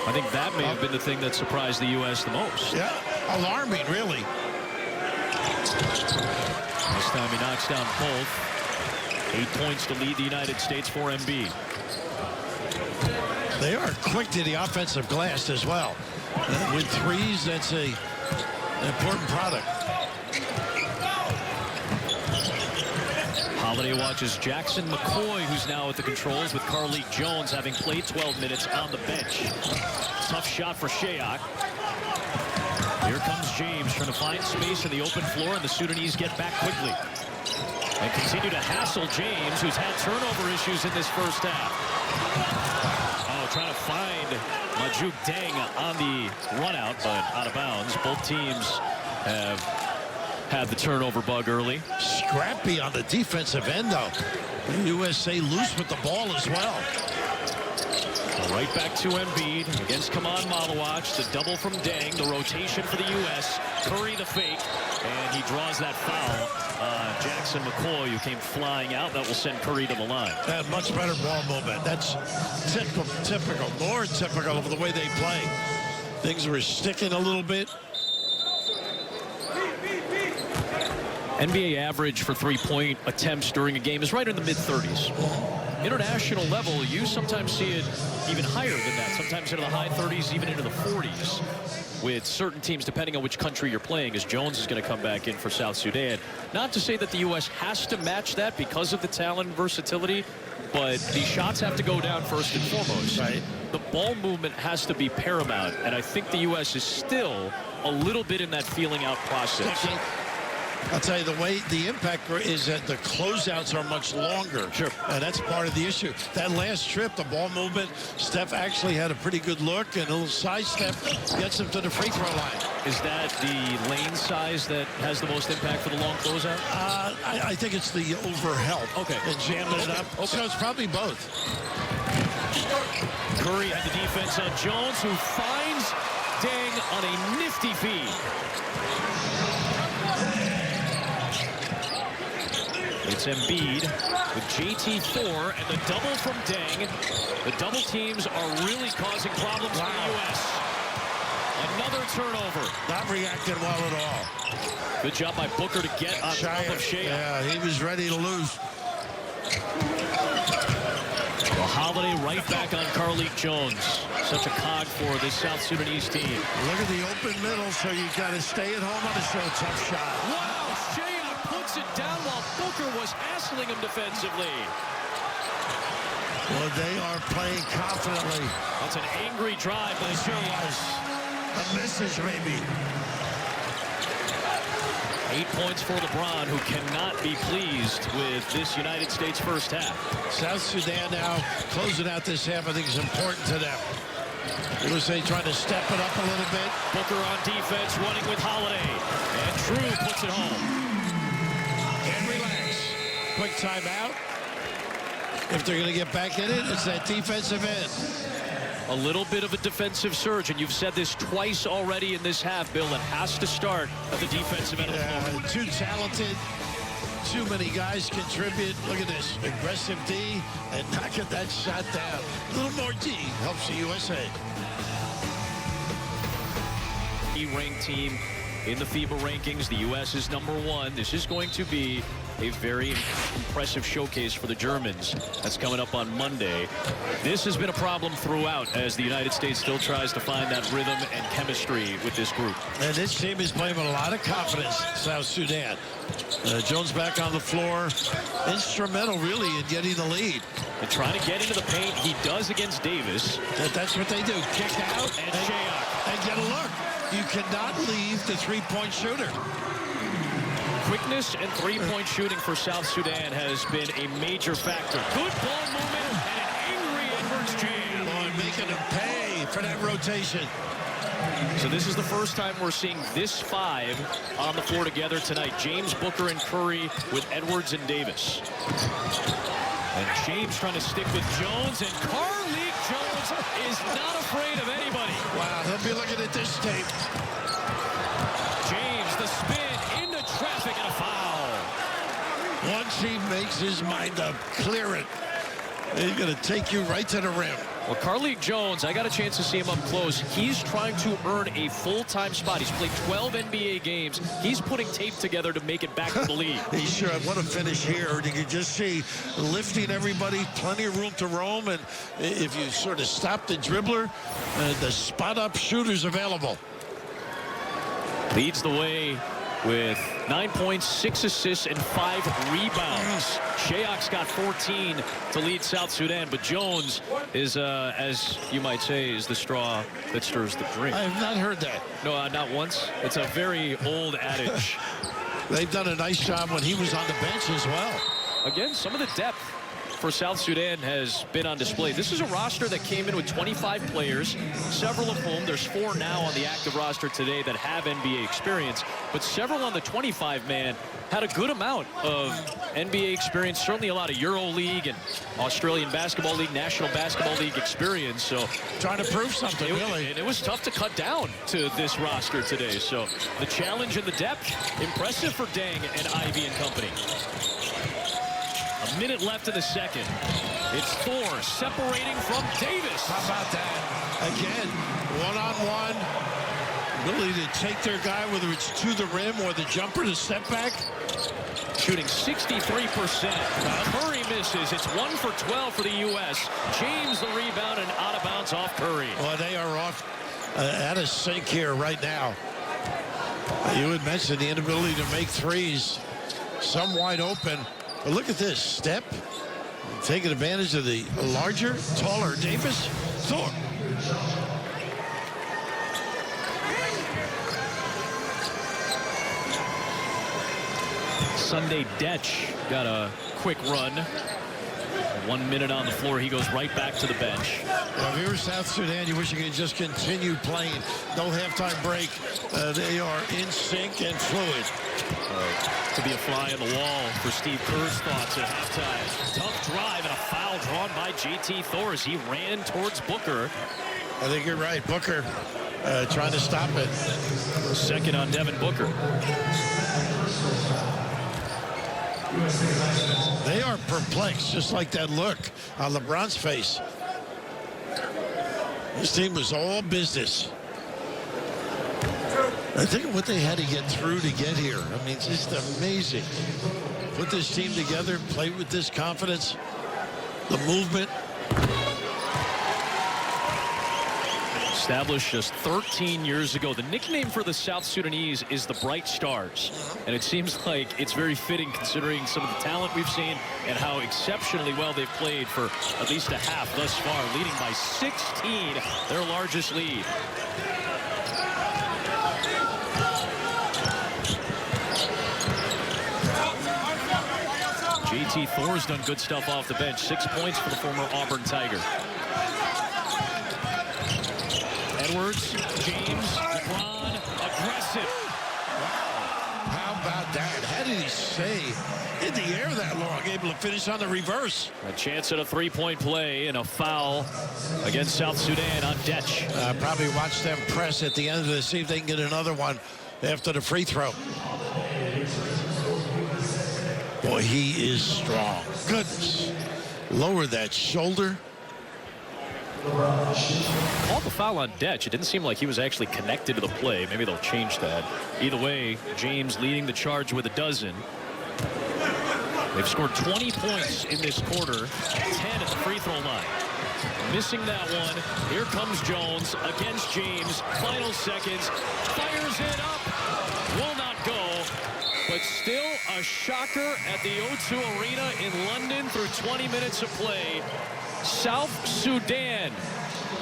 I think that may have been the thing that surprised the U.S. the most. Yeah, alarming, really. This time he knocks down both. 8 points to lead the United States for Embiid. They are quick to the offensive glass as well. With threes, that's an important product. Holiday watches Jackson McCoy, who's now at the controls, with Carlik Jones having played 12 minutes on the bench. Tough shot for Shayok. Here comes James trying to find space in the open floor, and the Sudanese get back quickly and continue to hassle James, who's had turnover issues in this first half. Oh, trying to find Majuk Deng on the run out, but out of bounds. Both teams have had the turnover bug early. Scrappy on the defensive end, though. The USA loose with the ball as well. Right back to Embiid against Kaman Malawach. The double from Deng. The rotation for the U.S. Curry the fake. And he draws that foul. Jackson McCoy, who came flying out. That will send Curry to the line. Much better ball movement. That's typical, more typical of the way they play. Things were sticking a little bit. NBA average for three-point attempts during a game is right in the mid-30s. International level, you sometimes see it even higher than that, sometimes into the high 30s, even into the 40s, with certain teams, depending on which country you're playing, as Jones is going to come back in for South Sudan. Not to say that the U.S. has to match that because of the talent and versatility, but these shots have to go down first and foremost. Right. The ball movement has to be paramount, and I think the U.S. is still a little bit in that feeling out process. I'll tell you, the impact is that the closeouts are much longer. Sure. And that's part of the issue. That last trip, the ball movement, Steph actually had a pretty good look, and a little sidestep gets him to the free throw line. Is that the lane size that has the most impact for the long closeout? I think it's the overhelp. Okay. And jamming it up. Okay. So it's probably both. Curry had the defense on Jones, who finds Deng on a nifty feed. It's Embiid with JT4 and the double from Deng. The double teams are really causing problems for the U.S. Another turnover. Not reacting well at all. Good job by Booker to get on top of Shea. Yeah, he was ready to lose. Well, Holiday right back on Carlik Jones. Such a cog for this South Sudanese team. Look at the open middle, so you got to stay at home on a so tough shot. Wow, Shea puts it down while Booker was hassling him defensively. Well, they are playing confidently. That's an angry drive by Shea. A message, maybe. 8 points for LeBron, who cannot be pleased with this United States first half. South Sudan now closing out this half, I think, is important to them. USA trying to step it up a little bit. Booker on defense, running with Holiday. And Drew puts it home. And relax. Quick timeout. If they're going to get back in it, it's that defensive end. A little bit of a defensive surge, and you've said this twice already in this half, Bill. It has to start at the defensive end of the floor. Too talented. Too many guys contribute. Look at this. Aggressive D and knocking that shot down. A little more D helps the USA. Ranked team in the FIBA rankings. The U.S. is #1. This is going to be a very impressive showcase for the Germans. That's coming up on Monday. This has been a problem throughout as the United States still tries to find that rhythm and chemistry with this group. And this team is playing with a lot of confidence, South Sudan. Jones back on the floor. Instrumental, really, in getting the lead. And trying to get into the paint. He does against Davis. That's what they do. Kick out and Shea. And get a look. You cannot leave the three-point shooter. Quickness and three-point shooting for South Sudan has been a major factor. Good ball movement and an angry Edwards jam. Oh, and making them pay for that rotation. So this is the first time we're seeing this five on the floor together tonight. James, Booker, and Curry with Edwards and Davis. And James trying to stick with Jones, and Carlik Jones is not afraid of anybody. Wow, he'll be looking at this tape. James, the spin into traffic and a foul. Once he makes his mind up, clear it. He's going to take you right to the rim. Well, Carlik Jones, I got a chance to see him up close. He's trying to earn a full-time spot. He's played 12 NBA games. He's putting tape together to make it back to the league. He sure. What a finish here. You can just see lifting everybody, plenty of room to roam. And if you sort of stop the dribbler, the spot-up shooters available. Leads the way with 9 points, 6 assists, and 5 rebounds. Shayok's got 14 to lead South Sudan, but Jones is, as you might say, is the straw that stirs the drink. I have not heard that. No, not once. It's a very old adage. They've done a nice job when he was on the bench as well. Again, some of the depth for South Sudan has been on display. This is a roster that came in with 25 players, several of whom, there's 4 now on the active roster today that have NBA experience, but several on the 25-man had a good amount of NBA experience, certainly a lot of Euro League and Australian Basketball League, National Basketball League experience. So trying to prove something, really. And it was tough to cut down to this roster today. So the challenge and the depth, impressive for Deng and Ivy and company. A minute left in the second. It's Thor separating from Davis. How about that? Again, one-on-one. Ability to take their guy, whether it's to the rim or the jumper to step back. shooting 63%. Curry misses. It's 1 for 12 for the U.S. James the rebound and out of bounds off Curry. Well, they are off out of sync here right now. You had mentioned the inability to make threes. Some wide open. But look at this step. Taking advantage of the larger, taller Davis. Thor. Sunday Detch got a quick run. 1 minute on the floor. He goes right back to the bench. If you were South Sudan, you wish you could just continue playing. No halftime break. They are in sync and fluid. To be a fly on the wall for Steve Kerr's thoughts at halftime. Tough drive and a foul drawn by J.T. Thor as he ran towards Booker. I think you're right. Booker trying to stop it. Second on Devin Booker. They are perplexed, just like that look on LeBron's face. This team was all business. I think of what they had to get through to get here. I mean, it's just amazing. Put this team together, play with this confidence, the movement. Established just 13 years ago. The nickname for the South Sudanese is the Bright Stars. And it seems like it's very fitting considering some of the talent we've seen and how exceptionally well they've played for at least a half thus far, leading by 16, their largest lead. J.T. Thor's done good stuff off the bench. 6 points for the former Auburn Tiger. Edwards, James, LeBron, aggressive. Wow. How about that? How did he stay in the air that long, able to finish on the reverse? A chance at a three-point play and a foul against South Sudan on Detch. Probably watch them press at the end of this, see if they can get another one after the free throw. Boy, he is strong. Goodness. Lower that shoulder. Called the foul on Detch. It didn't seem like he was actually connected to the play. Maybe they'll change that. Either way, James leading the charge with a dozen. They've scored 20 points in this quarter, 10 at the free throw line. Missing that one. Here comes Jones against James. Final seconds. Fires it up. Will not go. But still a shocker at the O2 Arena in London through 20 minutes of play. South Sudan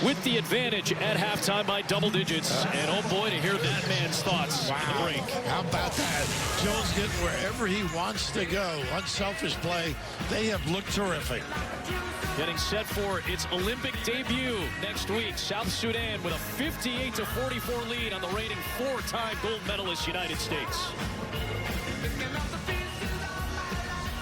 with the advantage at halftime by double digits. And oh boy, to hear that man's thoughts. Wow. On the break. How about that? Jones getting wherever he wants to go. Unselfish play. They have looked terrific. Getting set for its Olympic debut next week. South Sudan with a 58-44 lead on the reigning four-time gold medalist United States.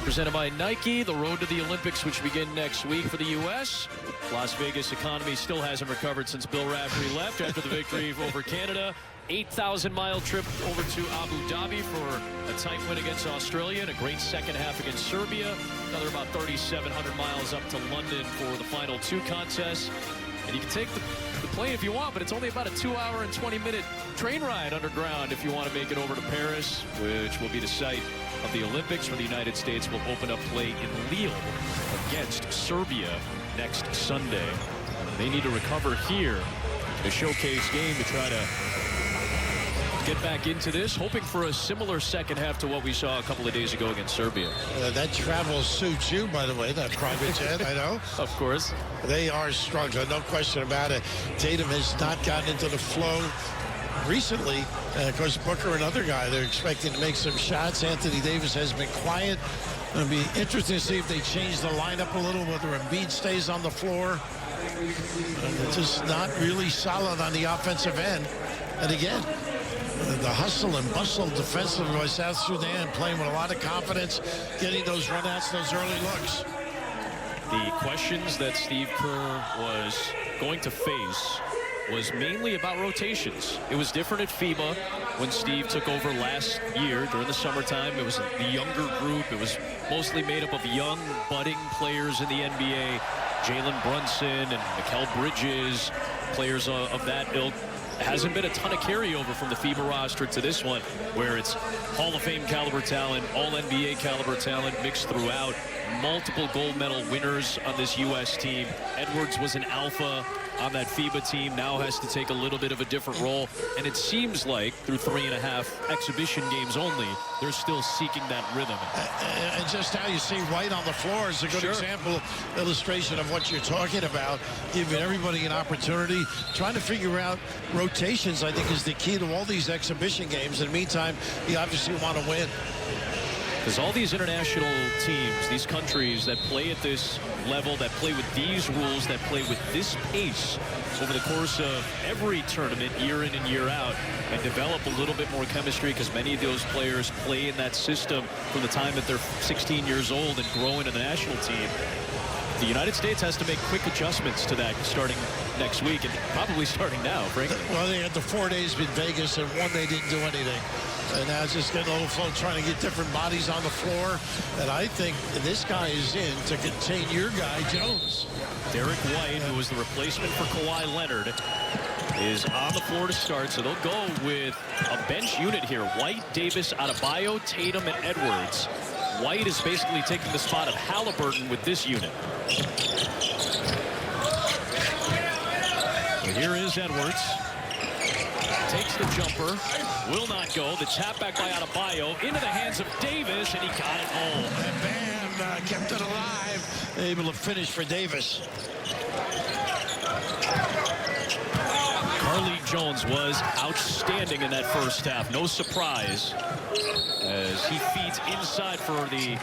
Presented by Nike, the road to the Olympics, which begin next week for the U.S. Las Vegas economy still hasn't recovered since Bill Raftery left after the victory over Canada. 8,000-mile trip over to Abu Dhabi for a tight win against Australia and a great second half against Serbia. Another about 3,700 miles up to London for the final two contests. And you can take the plane if you want, but it's only about a 2-hour and 20-minute train ride underground if you want to make it over to Paris, which will be the site of the Olympics, where the United States will open up play in Lille against Serbia next Sunday. They need to recover here, a showcase game to try to get back into this, hoping for a similar second half to what we saw a couple of days ago against Serbia. That travel suits you, by the way, that private jet, I know. Of course. They are struggling, no question about it. Tatum has not gotten into the flow recently. Of course, Booker, another guy, they're expecting to make some shots. Anthony Davis has been quiet. It'll be interesting to see if they change the lineup a little, whether Embiid stays on the floor. It's just not really solid on the offensive end. And again, the hustle and bustle defensively by South Sudan, playing with a lot of confidence, getting those runouts, those early looks. The questions that Steve Kerr was going to face was mainly about rotations. It was different at FIBA when Steve took over last year during the summertime. It was the younger group. It was mostly made up of young, budding players in the NBA. Jalen Brunson and Mikal Bridges, players of that ilk. hasn't been a ton of carryover from the FIBA roster to this one, where it's Hall of Fame caliber talent, all NBA caliber talent mixed throughout. Multiple gold medal winners on this U.S. team. Edwards was an alpha on that FIBA team, now has to take a little bit of a different role. And it seems like through 3.5 exhibition games only, they're still seeking that rhythm. And just how you see White on the floor is a good example, illustration of what you're talking about, giving everybody an opportunity. Trying to figure out rotations, I think, is the key to all these exhibition games. In the meantime, you obviously want to win. Because all these international teams, these countries that play at this level, that play with these rules, that play with this pace over the course of every tournament, year in and year out, and develop a little bit more chemistry, because many of those players play in that system from the time that they're 16 years old and grow into the national team. The United States has to make quick adjustments to that starting next week, and probably starting now, frankly. Well, they had the 4 days in Vegas, and one they didn't do anything. And now it's just getting a little flow, trying to get different bodies on the floor. And I think this guy is in to contain your guy, Jones. Derek White, who was the replacement for Kawhi Leonard, is on the floor to start. So they'll go with a bench unit here. White, Davis, Adebayo, Tatum, and Edwards. White is basically taking the spot of Halliburton with this unit. So here is Edwards. Takes the jumper, will not go. The tap back by Adebayo into the hands of Davis, and he got it home. And Bam kept it alive. Able to finish for Davis. Carly Jones was outstanding in that first half. No surprise as he feeds inside for the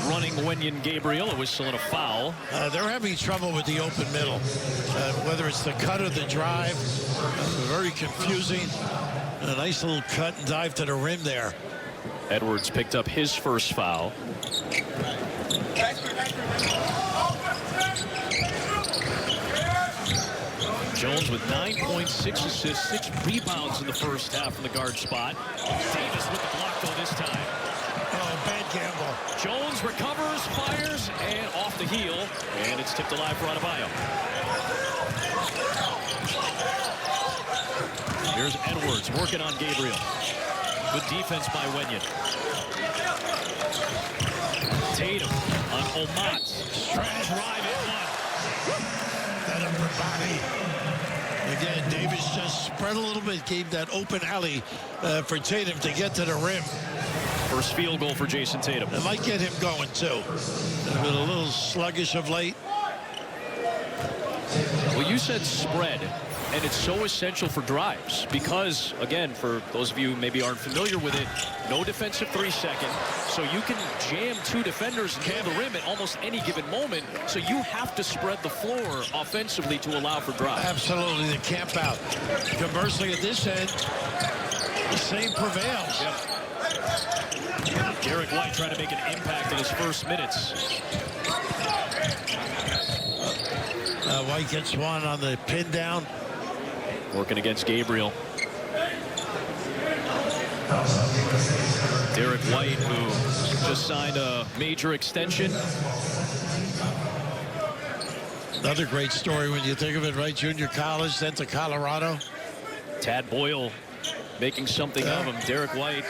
running Wenyen Gabriel. It was still in a foul. They're having trouble with the open middle. Whether it's the cut or the drive. Very confusing. A nice little cut and dive to the rim there. Edwards picked up his first foul. Jones with 9.6 assists, 6 rebounds in the first half from the guard spot. Davis with the block though this time. Oh, bad gamble. Jones recovers, fires, and off the heel, and it's tipped alive for Adebayo. Here's Edwards working on Gabriel. Good defense by Wenyen. Tatum on Omat. Strange drive in one. That upper body. Again, Davis just spread a little bit, gave that open alley for Tatum to get to the rim. First field goal for Jason Tatum. It might get him going, too. Been a little sluggish of late. Well, you said spread, and it's so essential for drives because, again, for those of you who maybe aren't familiar with it, no defensive 3-second, so you can jam 2 defenders and can the rim at almost any given moment, so you have to spread the floor offensively to allow for drives. Absolutely, the camp out. Conversely, at this end, the same prevails. Yep. Derek White trying to make an impact in his first minutes. White gets one on the pin down. Working against Gabriel. Derek White, who just signed a major extension. Another great story when you think of it, right? Junior college, then to Colorado. Tad Boyle making something of him. Derek White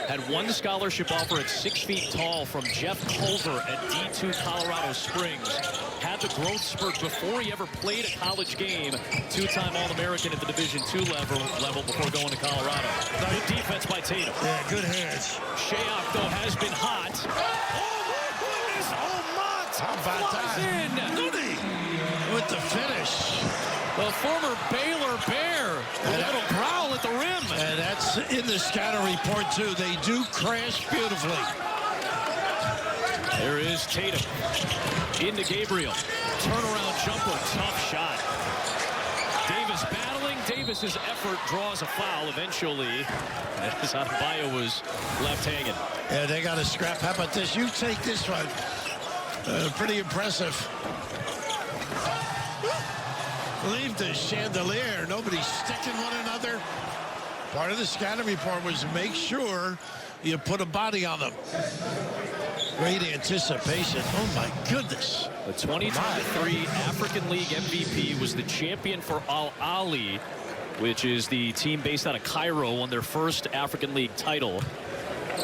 had one scholarship offer at 6 feet tall from Jeff Culver at D2 Colorado Springs. Had the growth spurt before he ever played a college game. 2-time All-American at the Division II level before going to Colorado. Good defense by Tatum. Yeah, good hands. Shayok, though, has been hot. Oh, my goodness. Oh, Mott. How about that? In. Looney with the finish. The former Baylor Bear. A little growl at the rim. And that's in the scatter report, too. They do crash beautifully. There is Tatum. Into Gabriel. Turnaround jumper. Tough shot. Davis battling. Davis's effort draws a foul eventually, as Adebayo was left hanging. Yeah, they got to scrap. How about this? You take this one. Pretty impressive. Leave the chandelier. Nobody's sticking one another. Part of the scatter report was make sure you put a body on them. Great anticipation. Oh, my goodness. The 2023 African League MVP, was the champion for Al Ahly, which is the team based out of Cairo, won their first African League title.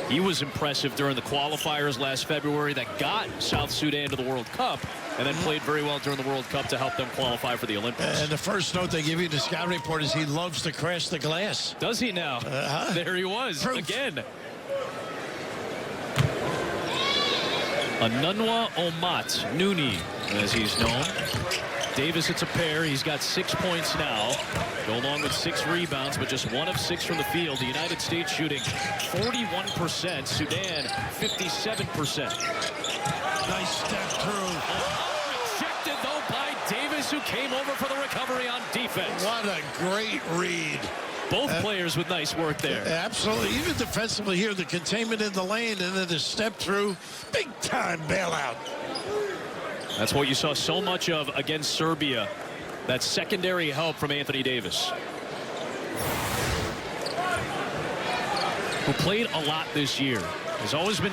He was impressive during the qualifiers last February that got South Sudan to the World Cup, and then played very well during the World Cup to help them qualify for the Olympics. And the first note they give you in the scout report is he loves to crash the glass. Does he now? There he was. Proof. Again. Anunwa Omat, Nooni, as he's known. Davis hits a pair. He's got 6 points now. Go along with 6 rebounds, but just 1 of 6 from the field. The United States shooting 41%. Sudan, 57%. Nice step through. Rejected, though, by Davis, who came over for the recovery on defense. What a great read. Both players with nice work there. Absolutely. Even defensively here, the containment in the lane and then the step through. Big time bailout. That's what you saw so much of against Serbia. That secondary help from Anthony Davis, who played a lot this year. Has always been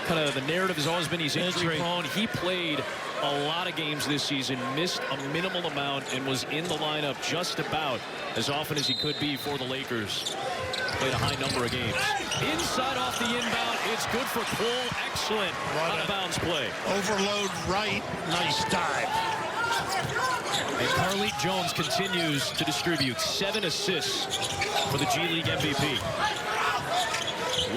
kind of, the narrative has always been he's injury prone. He played a lot of games this season, missed a minimal amount, and was in the lineup just about as often as he could be for the Lakers. Played a high number of games. Inside off the inbound, it's good for Cole. Excellent out-of-bounds play. Overload right, nice dive. And Carly Jones continues to distribute 7 assists for the G League MVP.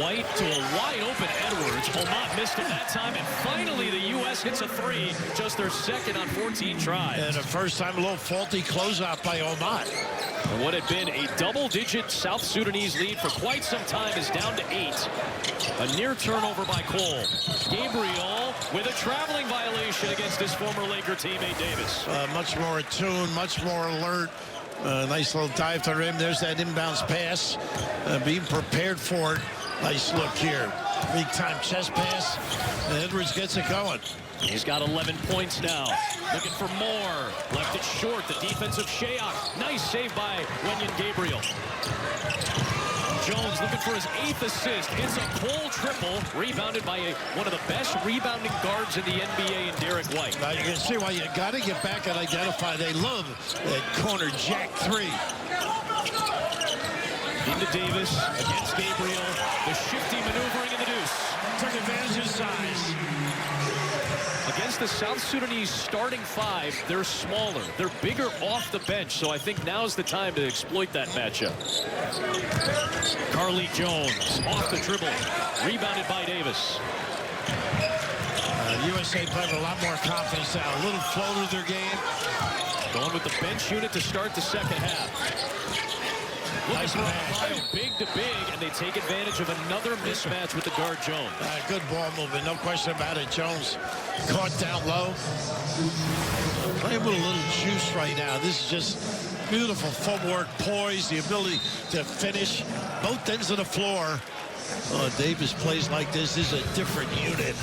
White to a wide open Edwards. Omat missed it that time, and finally the U.S. hits a 3, just their second on 14 tries. And the first time a little faulty closeout by Omat. And what had been a double-digit South Sudanese lead for quite some time is down to 8. A near turnover by Cole. Gabriel with a traveling violation against his former Laker teammate Davis. Much more attuned, much more alert. Nice little dive to the rim. There's that inbounds pass. Being prepared for it. Nice look here. Big time chest pass. And Edwards gets it going. He's got 11 points now. Looking for more. Left it short. The defense of Shayok. Nice save by Wenyen Gabriel. Jones looking for his 8th assist. It's a Cole triple. Rebounded by one of the best rebounding guards in the NBA in Derek White. Now you can see why you got to get back and identify. They love that corner jack 3. Into Davis against Gabriel. The shifty maneuvering in the deuce. Took advantage of size. Against the South Sudanese starting 5, they're smaller. They're bigger off the bench, so I think now's the time to exploit that matchup. Carly Jones off the dribble. Rebounded by Davis. USA playing with a lot more confidence now. A little flow to their game. Going with the bench unit to start the second half. Nice match. Big to big, and they take advantage of another mismatch with the guard Jones. Good ball movement, no question about it. Jones caught down low. Playing with a little juice right now. This is just beautiful footwork, poise, the ability to finish both ends of the floor. Oh, Davis plays like this. This is a different unit.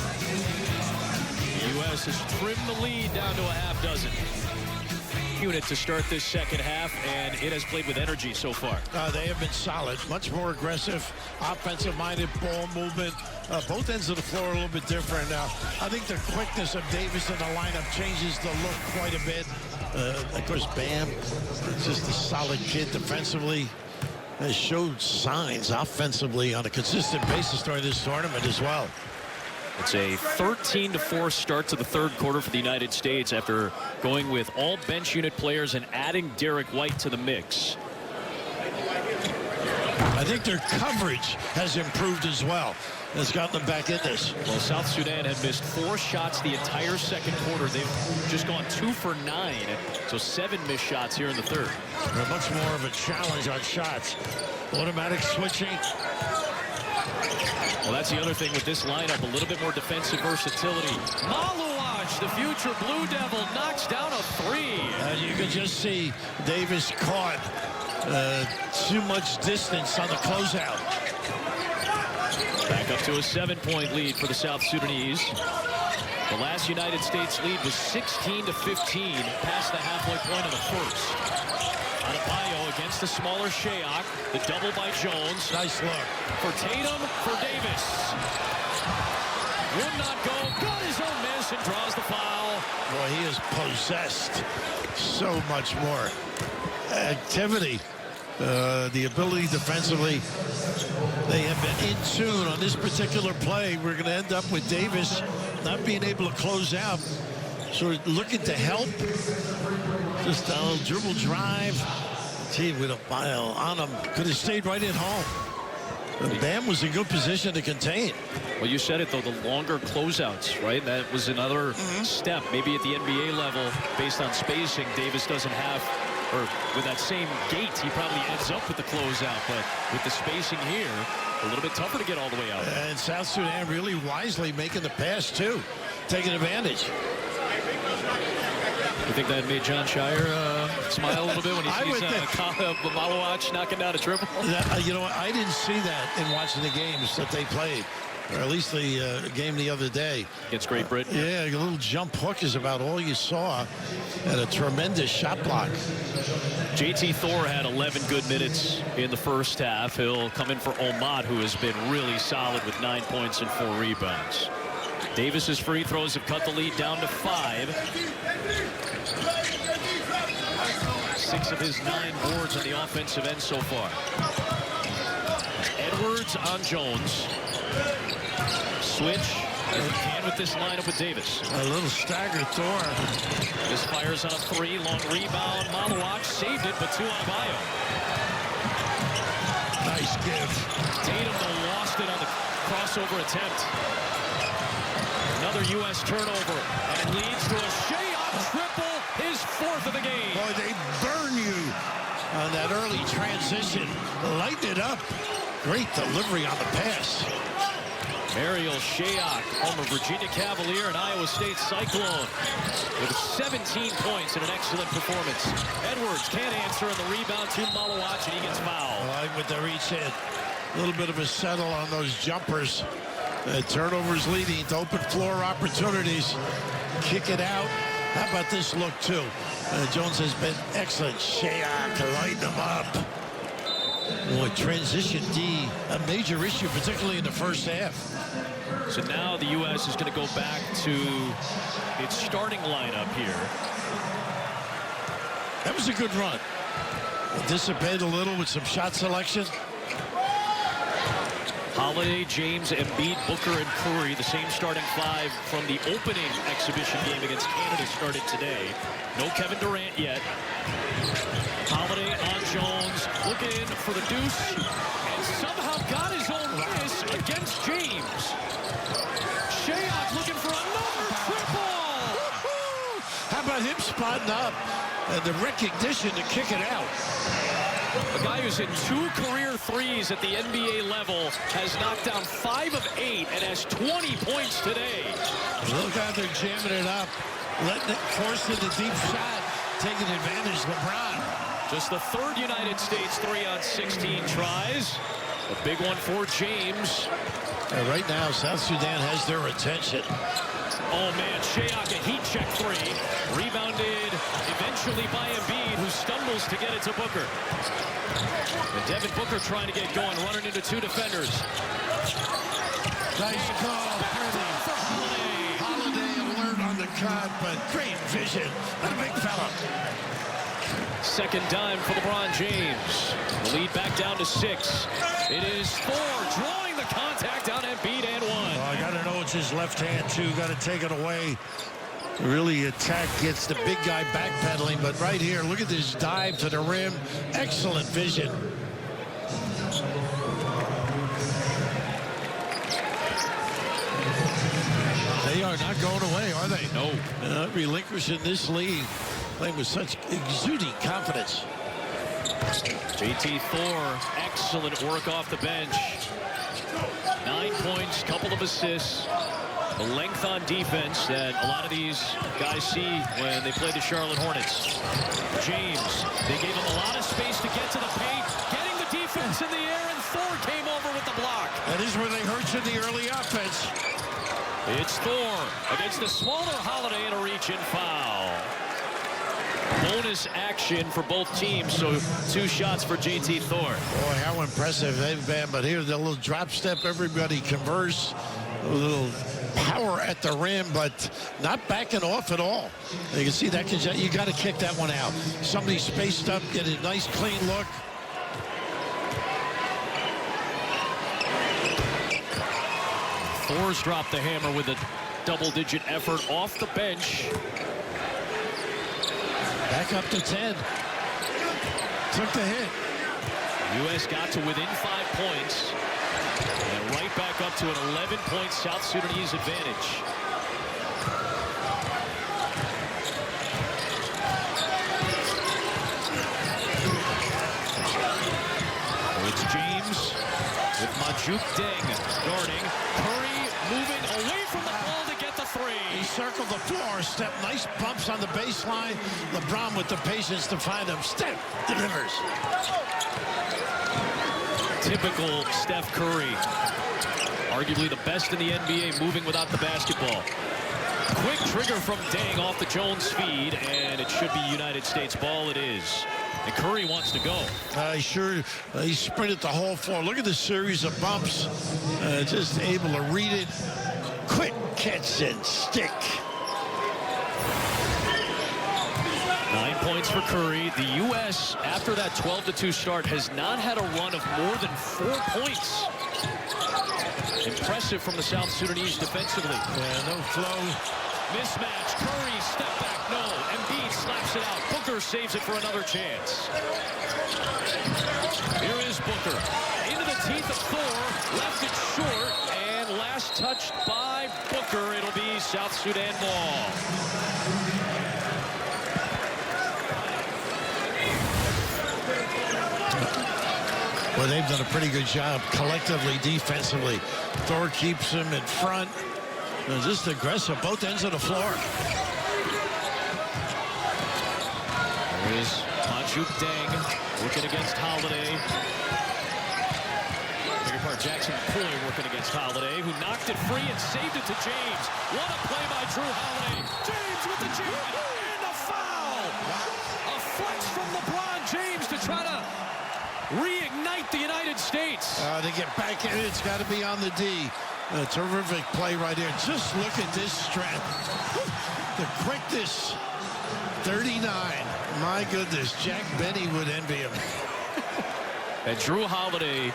The U.S. has trimmed the lead down to a half dozen. Unit to start this second half, and it has played with energy so far. They have been solid, much more aggressive, offensive-minded ball movement. Both ends of the floor are a little bit different. I think the quickness of Davis in the lineup changes the look quite a bit. Of course, Bam, just a solid kid defensively. Has showed signs offensively on a consistent basis during this tournament as well. It's a 13-4 start to the third quarter for the United States after going with all bench unit players and adding Derek White to the mix. I think their coverage has improved as well. Has gotten them back in this. Well, South Sudan had missed 4 shots the entire second quarter. They've just gone 2 for 9, so 7 missed shots here in the third. They're much more of a challenge on shots. Automatic switching. Well, that's the other thing with this lineup, a little bit more defensive versatility. Maluaj, the future Blue Devil, knocks down a 3. You can just see Davis caught too much distance on the closeout. Back up to a 7-point lead for the South Sudanese. The last United States lead was 16-15 past the halfway point of the first. Adebayo against the smaller Shayok. The double by Jones. Nice look. For Tatum, for Davis. Would not go. Got his own miss. Davison draws the foul. Boy, he has possessed so much more activity. The ability defensively, they have been in tune on this particular play. We're going to end up with Davis not being able to close out. So looking to help. Just a little dribble drive. Gee, with a bile on him. Could have stayed right at home. And Bam was in good position to contain. Well, you said it, though, the longer closeouts, right? That was another step. Maybe at the NBA level, based on spacing, Davis doesn't have, or with that same gait, he probably ends up with the closeout. But with the spacing here, a little bit tougher to get all the way out. And South Sudan really wisely making the pass, too. Taking advantage. You think that made John Shire smile a little bit when he sees Malawach knocking down a triple? You know what? I didn't see that in watching the games that they played, or at least the game the other day. Against Great Britain. Yeah, a little jump hook is about all you saw, and a tremendous shot block. JT Thor had 11 good minutes in the first half. He'll come in for Omad, who has been really solid with 9 points and 4 rebounds. Davis's free throws have cut the lead down to 5. 6 of his 9 boards on the offensive end so far. Edwards on Jones. Switch as he can with this lineup with Davis. A little stagger Thor. This fires on a 3. Long rebound. Malawach saved it, but 2 on Bio. Nice give. Tatum lost it on the crossover attempt. Another U.S. turnover, and it leads to a Shea triple, his 4th of the game. Boy, they burn you on that early transition. Lighten it up. Great delivery on the pass. Ariel Shayok, former Virginia Cavalier and Iowa State Cyclone, with 17 points in an excellent performance. Edwards can't answer on the rebound to Malawach, and he gets fouled. I like what they reach in. A little bit of a settle on those jumpers. Turnovers leading to open floor opportunities. Kick it out. How about this look, too? Jones has been excellent. Shayok to light them up. Boy, transition D, a major issue, particularly in the first half. So now the U.S. is going to go back to its starting lineup here. That was a good run. Dissipate a little with some shot selection. Holiday, James, Embiid, Booker, and Curry, the same starting 5 from the opening exhibition game against Canada started today. No Kevin Durant yet. Holiday on Jones, looking for the deuce, and somehow got his own miss against James. Shayok looking for another triple! How about him spotting up and the recognition to kick it out? A guy who's hit 2 career threes at the NBA level has knocked down 5 of 8 and has 20 points today. Look out, they're jamming it up, letting it force in the deep shot, taking advantage of LeBron. Just the 3rd United States 3 on 16 tries. A big one for James. Right now, South Sudan has their attention. Oh, man, Shayok, a heat check 3. Rebounded eventually by Embiid, who stumbles to get it to Booker. And Devin Booker trying to get going, running into 2 defenders. Nice call, for Holiday. Holiday alert on the cut, but great vision. And a big fella. Second dime for LeBron James. The lead back down to 6. It is Thor drawing the contact on Embiid and 1. Well, I got to know it's his left hand, too. Got to take it away. Really attack gets the big guy backpedaling, but right here, look at this dive to the rim. Excellent vision. They are not going away, are they? No. Not relinquishing this lead. Playing with such exuding confidence. JT Thor, excellent work off the bench. 9 points, couple of assists. The length on defense that a lot of these guys see when they play the Charlotte Hornets. James, they gave him a lot of space to get to the paint, getting the defense in the air, and Thor came over with the block. That is where they hurt you in the early offense. It's Thor against the smaller Holiday and a reach-in foul. bonus action for both teams, so 2 shots for JT Thor. Boy, how impressive they've been. But here, the little drop step, everybody converse. A little power at the rim, but not backing off at all. You can see that. You got to kick that one out. Somebody spaced up, get a nice, clean look. Thor's dropped the hammer with a double-digit effort off the bench. Back up to 10. Took the hit. U.S. got to within 5 points. And right back up to an 11-point South Sudanese advantage. It's James with Majuk Deng guarding. Curry moving away from the ball to get the 3. He circled the floor, step, nice bumps on the baseline. LeBron with the patience to find him. Step, delivers. Typical Steph Curry. Arguably the best in the NBA moving without the basketball. Quick trigger from Deng off the Jones feed, and it should be United States ball. It is. And Curry wants to go. He sprinted the whole floor. Look at the series of bumps. Just able to read it. Quick catch and stick. 9 points for Curry. The U.S., after that 12-2 start, has not had a run of more than 4 points. Impressive from the South Sudanese defensively. Yeah, no flow. Mismatch. Curry, step back, no. Embiid slaps it out. Booker saves it for another chance. Here is Booker. Into the teeth of Thor. Left it short. And last touched by Booker. It'll be South Sudan ball. Well, they've done a pretty good job collectively, defensively. Thor keeps him in front. Just aggressive, both ends of the floor. There is Majuk Deng working against Holiday. Bigger part, Jackson Coy working against Holiday, who knocked it free and saved it to James. What a play by Drew Holiday. James with the jam and a foul. A flex from LeBron James to try to reignite the United States. To get back in, it's got to be on the D. A terrific play right here. Just look at this strength. The quickness. 39. My goodness, Jack Benny would envy him. And Drew Holiday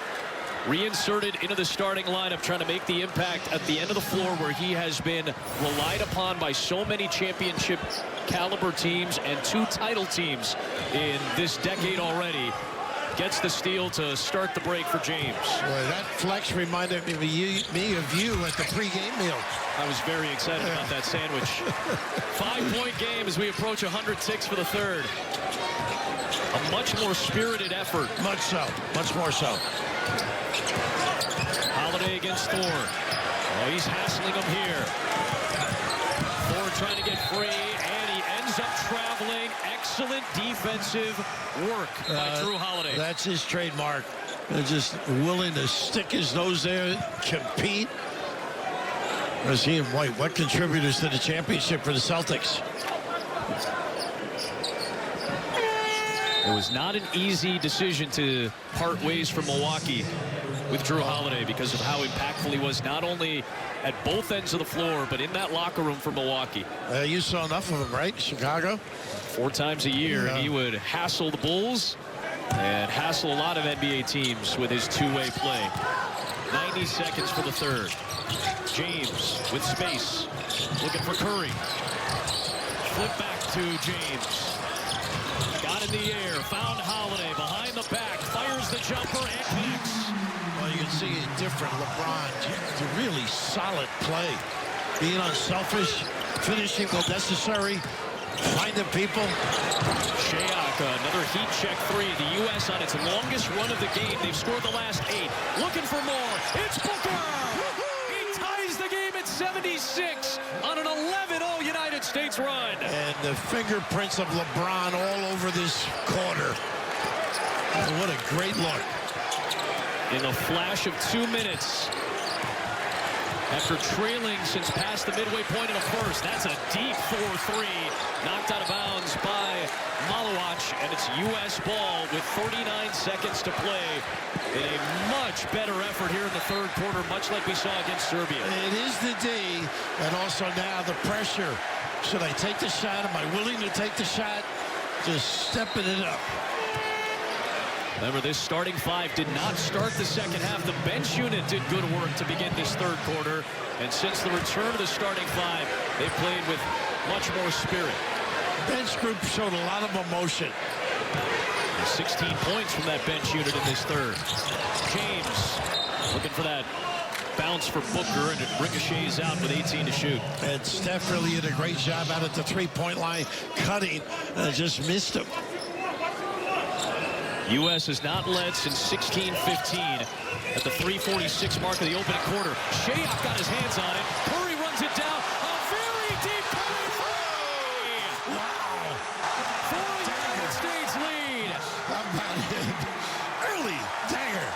reinserted into the starting lineup, trying to make the impact at the end of the floor where he has been relied upon by so many championship caliber teams and 2 title teams in this decade already. Gets the steal to start the break for James. Boy, that flex reminded me of you at the pregame meal. I was very excited about that sandwich. 5-point game as we approach 106 for the 3rd. A much more spirited effort. Much so. Much more so. Holiday against Thor. Oh, he's hassling him here. Thor trying to get free, and he ends up traveling. Excellent defensive work by Drew Holiday. That's his trademark. Just willing to stick his nose there, compete. Let's see him, what contributors to the championship for the Celtics? It was not an easy decision to part ways from Milwaukee with Drew Holiday because of how impactful he was, not only at both ends of the floor, but in that locker room for Milwaukee. You saw enough of him, right? Chicago? 4 times a year, and he would hassle the Bulls and hassle a lot of NBA teams with his 2-way play. 90 seconds for the 3rd. James with space, looking for Curry. Flip back to James. Got in the air, found Holiday behind the back, fires the jumper and connects. Well, you can see a different LeBron. It's a really solid play. Being unselfish, finishing when necessary, finding people. Shayak, another heat check 3. The U.S. on its longest run of the game. They've scored the last 8. Looking for more. It's Booker! He ties the game at 76 on an 11-0 United States run. And the fingerprints of LeBron all over this quarter. What a great look. In a flash of 2 minutes, after trailing since past the midway point of the first. That's a deep 4-3, knocked out of bounds by and it's U.S. ball with 49 seconds to play in a much better effort here in the third quarter, much like we saw against Serbia. It is the D, and also now the pressure. Should I take the shot? Am I willing to take the shot? Just stepping it up. Remember, this starting five did not start the second half. The bench unit did good work to begin this third quarter. And since the return of the starting five, they played with much more spirit. Bench group showed a lot of emotion. 16 points from that bench unit in this third. James looking for that bounce for Booker, and it ricochets out with 18 to shoot. And Steph really did a great job out at the three-point line, cutting, and just missed him. U.S. has not led since 16-15 at the 3:46 mark of the opening quarter. Shea got his hands on it. Curry runs it down. A very deep Curry three! Wow. For the United States lead. How about it? Early dagger.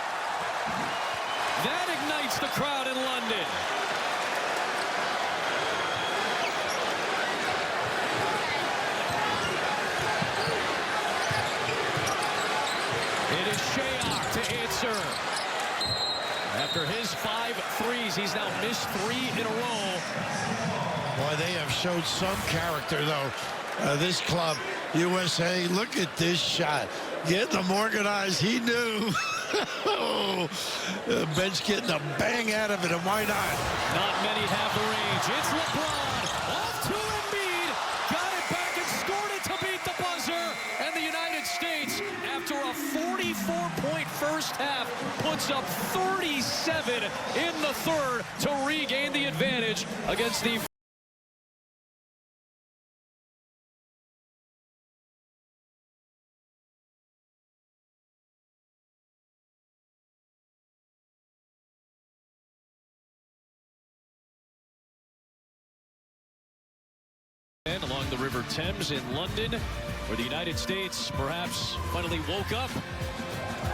That ignites the crowd in London. It is Shea to answer. After his 5 threes, he's now missed 3 in a row. Boy, they have showed some character, though. This club, USA, look at this shot. Getting them organized, he knew. The bench getting a bang out of it, and why not? Not many have the range. It's LeBron. Off to Embiid. Got it back and scored it to beat the buzzer. And the United States, after a 44-point first half, puts up 37 in the third to regain the advantage against the along the River Thames in London, where the United States perhaps finally woke up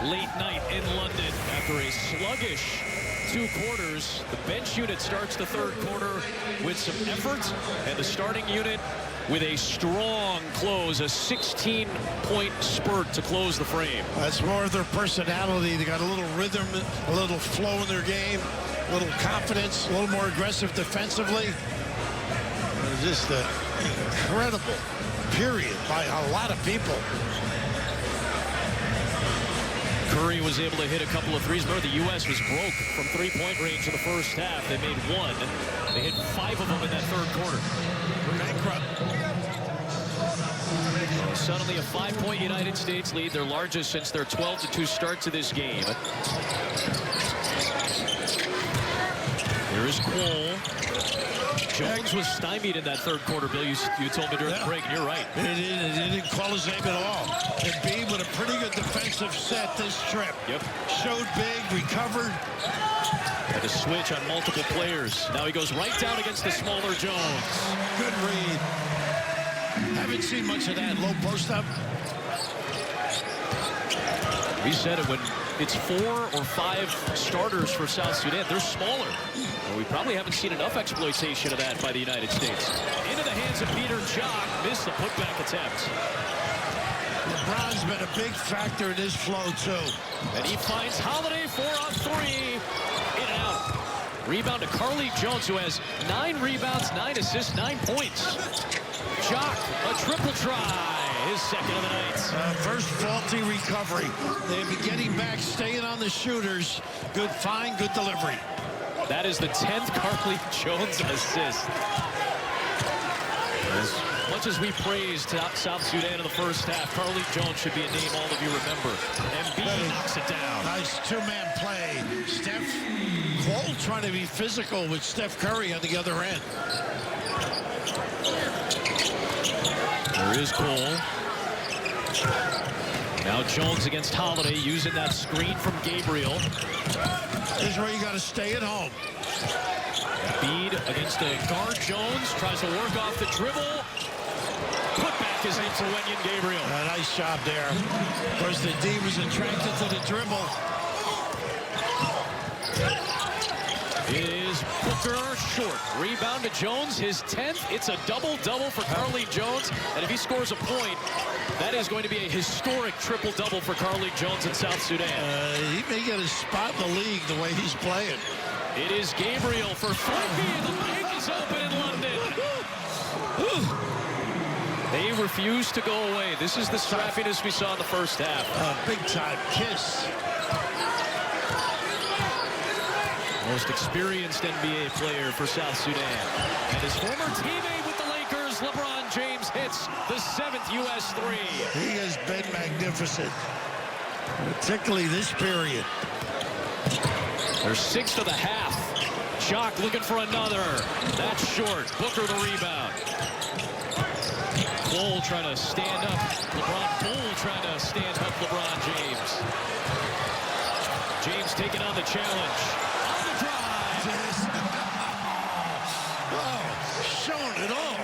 late night in London after a sluggish 2 quarters. The bench unit starts the third quarter with some effort, and the starting unit with a strong close, a 16-point spurt to close the frame. That's more of their personality. They got a little rhythm, a little flow in their game, a little confidence, a little more aggressive defensively. Just an incredible period by a lot of people. Curry was able to hit a couple of threes. Remember, the U.S. was broke from three-point range in the first half. They made 1. They hit 5 of them in that third quarter. Bankrupt. Suddenly a 5-point United States lead, their largest since their 12-2 start to this game. Here is Cole. Jones was stymied in that third quarter, Bill. You told me during the break, and you're right. It didn't call his name at all. And B with a pretty good defensive set this trip. Yep. Showed big, recovered. Had to switch on multiple players. Now he goes right down against the smaller Jones. Good read. Haven't seen much of that. Low post up. We said it when it's 4 or 5 starters for South Sudan. They're smaller. Well, we probably haven't seen enough exploitation of that by the United States. Into the hands of Peter Jock. Missed the putback attempt. LeBron's been a big factor in his flow, too. And he finds Holiday for a 3. In and out. Rebound to Carly Jones, who has 9 rebounds, 9 assists, 9 points. Jock, a triple try. His second of the night. First faulty recovery. They've been getting back, staying on the shooters. Good find, good delivery. That is the 10th Carly Jones assist. As much as we praised South Sudan in the first half, Carly Jones should be a name all of you remember. Embiid knocks it down. Nice 2-man play. Cole trying to be physical with Steph Curry on the other end. There is Cole. Now Jones against Holiday, using that screen from Gabriel. This is where you got to stay at home. Embiid against the guard Jones, tries to work off the dribble. Putback is into Wenyen Gabriel. A nice job there. Of course, the D was attracted to the dribble. It is Booker short. Rebound to Jones, his 10th. It's a double-double for Carlik Jones. And if he scores a point, that is going to be a historic triple-double for Carlik Jones in South Sudan. He may get a spot in the league the way he's playing. It is Gabriel for Frankie. The bank is open in London. They refuse to go away. This is the scrappiness we saw in the first half. Big-time kiss. Most experienced NBA player for South Sudan. And his former teammate with the Lakers, LeBron James, hits the 7th U.S. three. He has been magnificent, particularly this period. They're 6th of the half. Jock looking for another. That's short. Booker the rebound. Bull trying to stand up. Bull trying to stand up LeBron James. James taking on the challenge. On the drive. Oh, showing it all.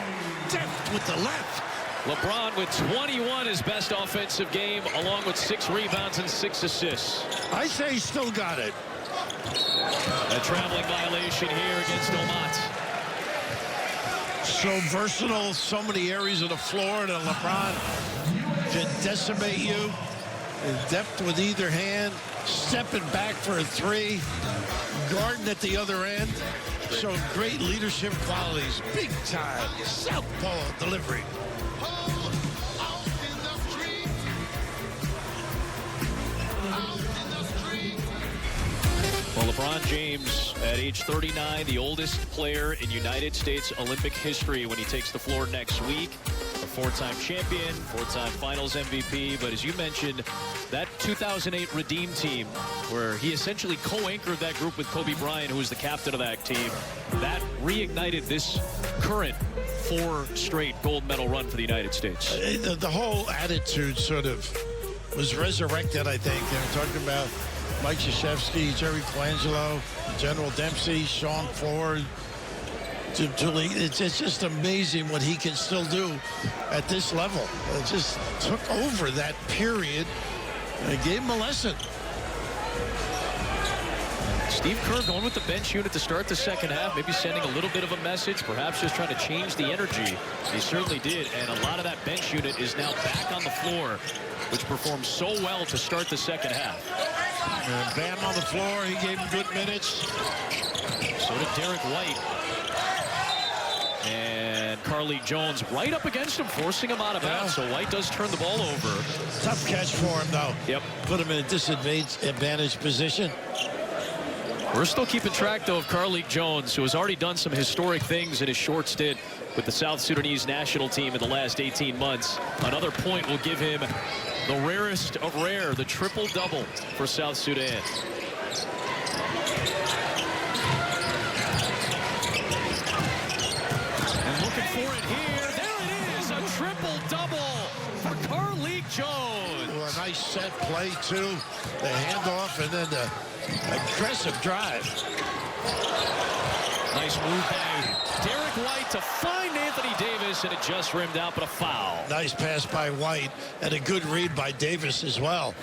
Depth with the left. LeBron with 21, his best offensive game, along with 6 rebounds and 6 assists. I say he still got it. A traveling violation here against Omat. So versatile, so many areas of the floor that LeBron can decimate you. In depth with either hand, stepping back for a 3, guarding at the other end. So great leadership qualities, big time, southpaw delivery. Well, LeBron James, at age 39, the oldest player in United States Olympic history when he takes the floor next week. A 4-time champion, 4-time finals MVP. But as you mentioned, that 2008 Redeem team, where he essentially co-anchored that group with Kobe Bryant, who was the captain of that team, that reignited this current 4 straight gold medal run for the United States. The whole attitude sort of was resurrected, I think. They were talking about Mike Krzyzewski, Jerry Colangelo, General Dempsey, Sean Ford, Jule. It's just amazing what he can still do at this level. It just took over that period and gave him a lesson. Steve Kerr going with the bench unit to start the second half, maybe sending a little bit of a message, perhaps just trying to change the energy. He certainly did, and a lot of that bench unit is now back on the floor, which performed so well to start the second half. And Bam on the floor, he gave him good minutes. So did Derek White. And Carlik Jones right up against him, forcing him out of bounds. So White does turn the ball over. Tough catch for him, though. Yep. Put him in a disadvantaged position. We're still keeping track, though, of Carlik Jones, who has already done some historic things in his short stint with the South Sudanese national team in the last 18 months. Another point will give him the rarest of rare, the triple-double for South Sudan. And looking for it here. There it is, a triple-double for Carlik Jones. Well, a nice set play, too. The handoff and then the aggressive drive. Nice move by Derek White to find Anthony Davis, and it just rimmed out, but a foul. Nice pass by White, and a good read by Davis as well.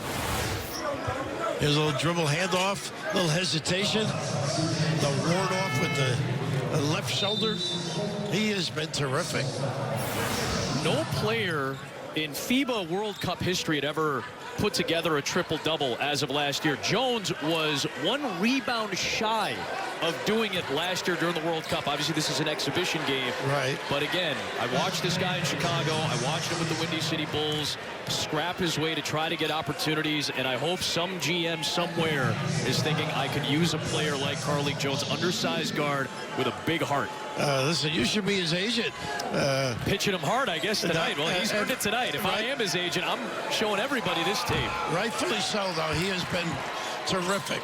Here's a little dribble handoff, a little hesitation. The ward off with the left shoulder. He has been terrific. No player in FIBA World Cup history had ever put together a triple-double as of last year. Jones was 1 rebound shy of doing it last year during the World Cup. Obviously, this is an exhibition game. Right. But again, I watched this guy in Chicago. I watched him with the Windy City Bulls scrap his way to try to get opportunities, and I hope some GM somewhere is thinking I could use a player like Carlik Jones, undersized guard with a big heart. Listen, you should be his agent. Pitching him hard, I guess, tonight. Well, he's earned it tonight. If I am his agent, I'm showing everybody this tape. Rightfully so, though. He has been terrific.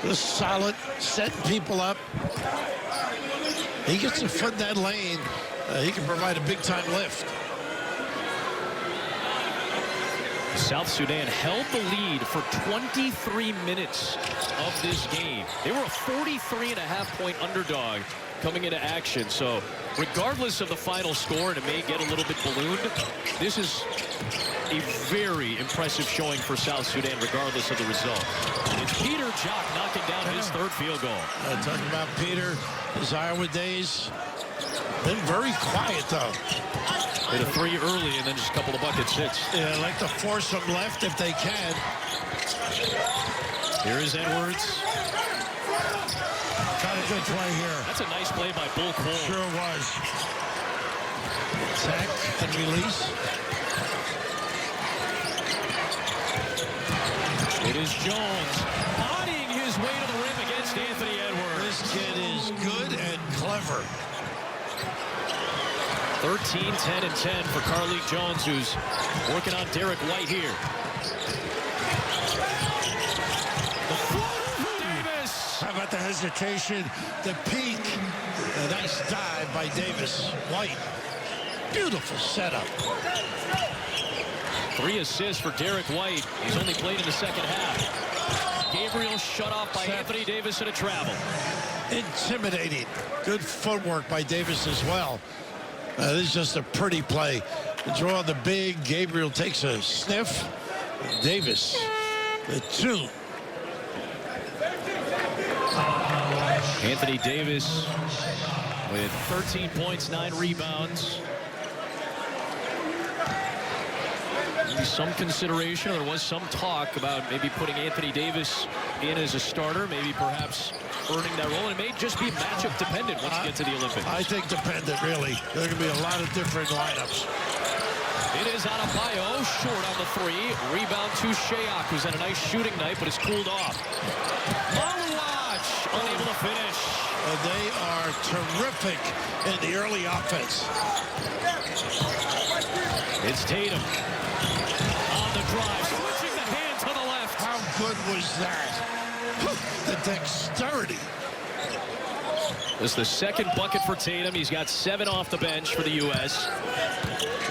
Just solid, setting people up. He gets a foot in that lane. He can provide a big-time lift. South Sudan held the lead for 23 minutes of this game. They were a 43.5-point underdog coming into action. So regardless of the final score, and it may get a little bit ballooned, this is a very impressive showing for South Sudan, regardless of the result. It's Peter Jock knocking down his third field goal. Talking about Peter, his Iowa days, been very quiet, though. Hit a 3 early and then just a couple of bucket hits. Yeah, I like to force them left if they can. Here is Edwards. Got a good play here. That's a nice play by Bull Cole. Sure was. Attack and release. It is Jones bodying his way to the rim against Anthony Edwards. This kid is good and clever. 13, 10, and 10 for Carlik Jones, who's working on Derek White here. The floater for Davis. How about the hesitation, the peak? A nice dive by Davis. White. Beautiful setup. 3 assists for Derek White. He's only played in the second half. Gabriel shut off by Anthony Davis in a travel. Intimidating. Good footwork by Davis as well. This is just a pretty play. Draw the big. Gabriel takes a sniff. Davis, the 2. Anthony Davis with 13 points, 9 rebounds. Maybe some consideration, or there was some talk about maybe putting Anthony Davis in as a starter, maybe perhaps earning that role. And it may just be matchup dependent once you get to the Olympics. I think dependent, really. There are going to be a lot of different lineups. It is Adebayo, short on the 3. Rebound to Shayak, who's had a nice shooting night, but it's cooled off. Malawach, unable to finish. They are terrific in the early offense. It's Tatum. On the drive, switching the hand to the left. How good was that? The dexterity. This is the second bucket for Tatum. He's got 7 off the bench for the U.S.,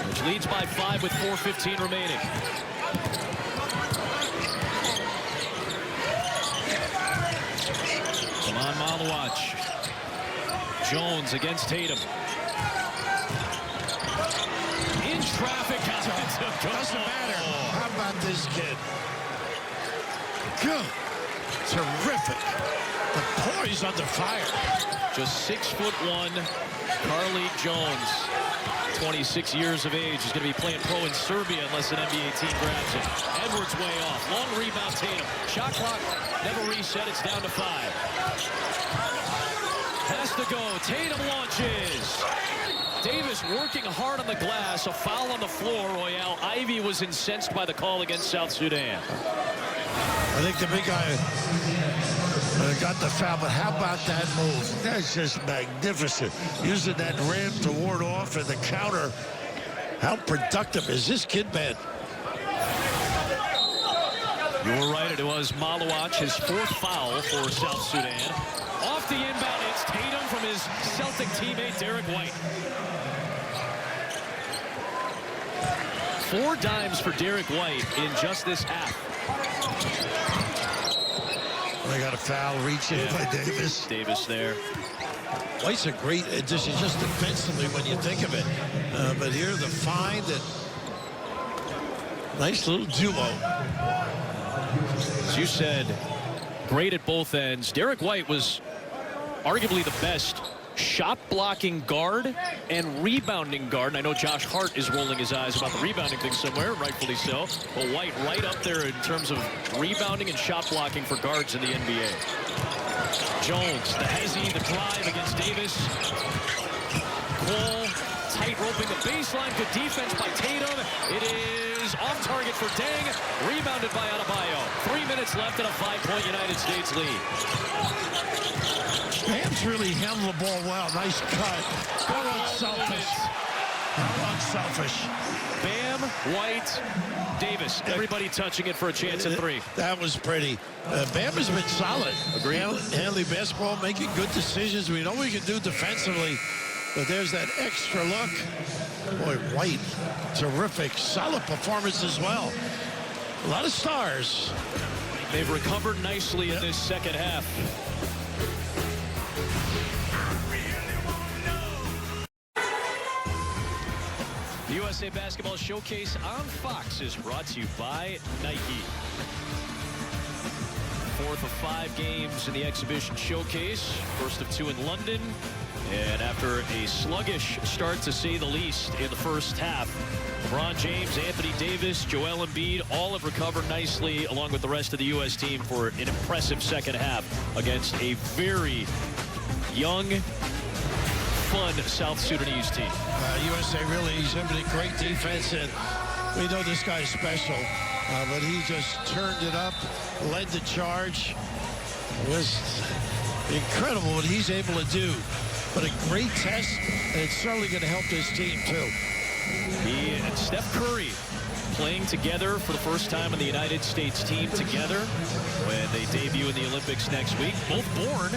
which leads by 5 with 4:15 remaining. Come on, Malawach. Jones against Tatum. In traffic. Doesn't matter. How about this kid? Good. Terrific. The poise under fire. Just 6'1", Carlik Jones, 26 years of age. He's going to be playing pro in Serbia unless an NBA team grabs him. Edwards way off. Long rebound, Tatum. Shot clock never reset. It's down to 5. Has to go. Tatum launches. Davis working hard on the glass. A foul on the floor. Royale Ivy was incensed by the call against South Sudan. I think the big guy got the foul, but how about that move? That's just magnificent. Using that rim to ward off and the counter. How productive has this kid been? You were right. It was Malawach, his 4th foul for South Sudan. Off the inbound, it's Tatum from his Celtic teammate, Derek White. 4 dimes for Derek White in just this half. They got a foul reaching by Davis. Davis there. White's a great addition just defensively when you think of it. But here the find and nice little duo. As you said, great at both ends. Derek White was arguably the best shot blocking guard and rebounding guard. And I know Josh Hart is rolling his eyes about the rebounding thing somewhere, rightfully so. But White right up there in terms of rebounding and shot blocking for guards in the NBA. Jones, the hezzy, the drive against Davis. Cole, tight roping the baseline. Good defense by Tatum. It is off target for Deng. Rebounded by Adebayo. 3 minutes left in a 5-point United States lead. Bam's really handled the ball well. Nice cut. How unselfish. How unselfish. Bam, White, Davis. Everybody touching it for a chance at 3. That was pretty. Bam has been solid. Agreed. Handling basketball, making good decisions. We know we can do defensively, but there's that extra look. Boy, White, terrific. Solid performance as well. A lot of stars. They've recovered nicely in this second half. USA USA Basketball Showcase on Fox is brought to you by Nike. 4th of 5 games in the exhibition showcase. First of 2 in London. And after a sluggish start, to say the least, in the first half, LeBron James, Anthony Davis, Joel Embiid all have recovered nicely, along with the rest of the U.S. team, for an impressive second half against a very young, fun South Sudanese team. USA really exhibited great defense, and we know this guy's special, but he just turned it up, led the charge. It was incredible what he's able to do. But a great test, and it's certainly going to help this team, too. He and Steph Curry playing together for the first time in the United States team together when they debut in the Olympics next week. Both born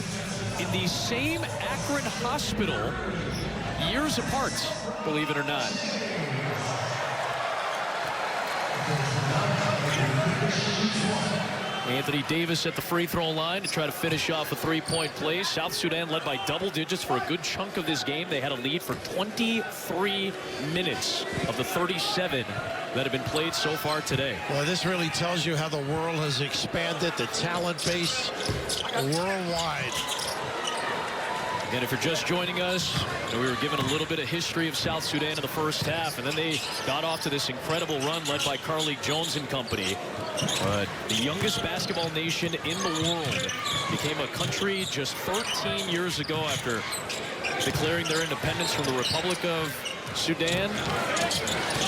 in the same Akron hospital, years apart, believe it or not. Anthony Davis at the free throw line to try to finish off a three-point play. South Sudan led by double digits for a good chunk of this game. They had a lead for 23 minutes of the 37 that have been played so far today. Well, this really tells you how the world has expanded, the talent base worldwide. And if you're just joining us, we were given a little bit of history of South Sudan in the first half, and then they got off to this incredible run led by Carlik Jones and company. The youngest basketball nation in the world became a country just 13 years ago after declaring their independence from the Republic of Sudan.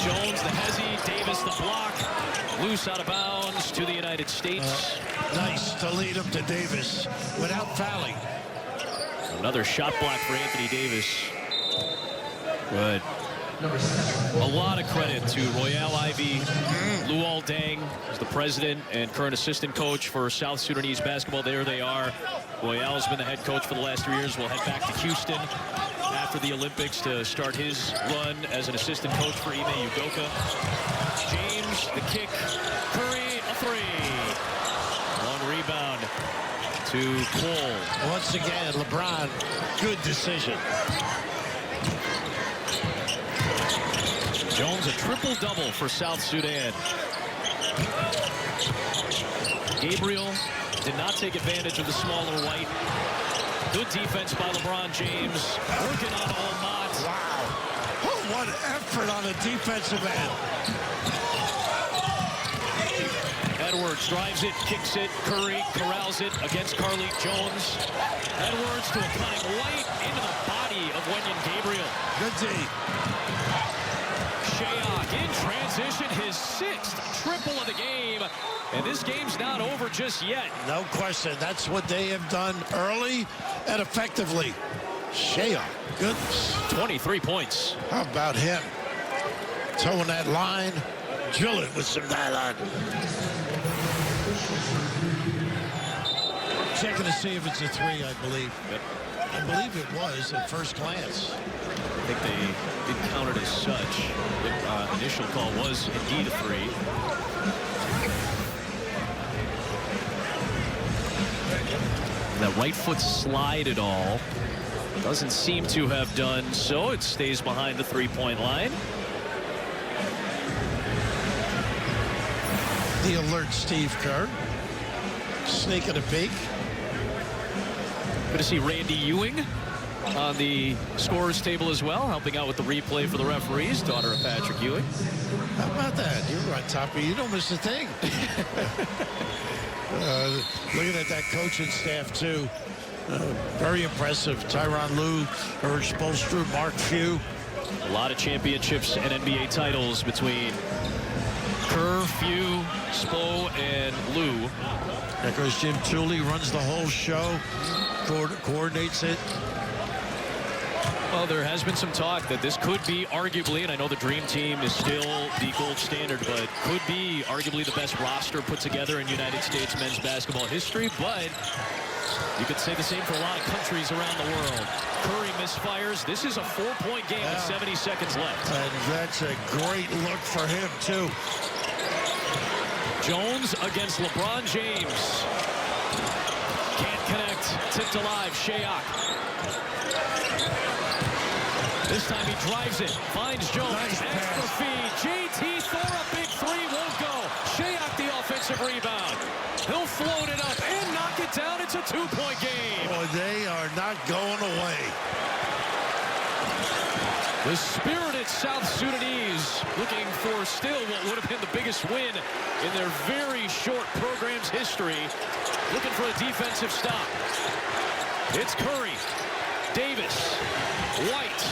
Jones, the hezzy, Davis, the block, loose out of bounds to the United States. Nice to lead him to Davis without fouling. Another shot block for Anthony Davis. Good. A lot of credit to Royale Ivy, Luol Deng, who's the president and current assistant coach for South Sudanese basketball. There they are. Royale has been the head coach for the last 3 years. Will head back to Houston after the Olympics to start his run as an assistant coach for Ime Udoka. James, the kick. Curry, a three. Long rebound to Cole. Once again, LeBron, good decision. Jones, a triple-double for South Sudan. Gabriel did not take advantage of the smaller white. Good defense by LeBron James. Working on Olmott. Wow. Oh, what effort on the defensive end. Edwards drives it, kicks it. Curry corrals it against Carlik Jones. Edwards to a cutting white into the body of Wenyen Gabriel. Good D. Shayok in transition, his 6th triple of the game. And this game's not over just yet. No question. That's what they have done early and effectively. Shayok, goodness. 23 points. How about him? Towing that line. Jule with some nylon. Checking to see if it's a three, I believe. Yep. I believe it was at first glance. I think they didn't count it as such. The initial call was indeed a three. That right foot slide at all doesn't seem to have done so. It stays behind the three-point line. The alert Steve Kerr. Sneaking a peek. Good to see Randy Ewing on the scorer's table as well, helping out with the replay for the referees, daughter of Patrick Ewing. How about that? You're on top of it. You don't miss a thing. Looking at that coaching staff, too. Very impressive. Tyronn Lue, Urge Bolster, Mark Few. A lot of championships and NBA titles between Kerr, Few, Spo, and Lue. There goes Jim Thule, runs the whole show, coordinates it. Well, there has been some talk that this could be arguably, and I know the Dream Team is still the gold standard, but could be arguably the best roster put together in United States men's basketball history. But you could say the same for a lot of countries around the world. Curry misfires. This is a 4-point game with 70 seconds left. And that's a great look for him, too. Jones against LeBron James. Can't connect. Tipped alive. Shayok. This time he drives it, finds Jones, Nice extra pass. feed. JT Thor, a big three, won't go. Shayok, the offensive rebound. He'll float it up and knock it down. It's a two-point game. Boy, they are not going away. The spirited South Sudanese looking for still what would have been the biggest win in their very short program's history. Looking for a defensive stop. It's Curry. Davis. White.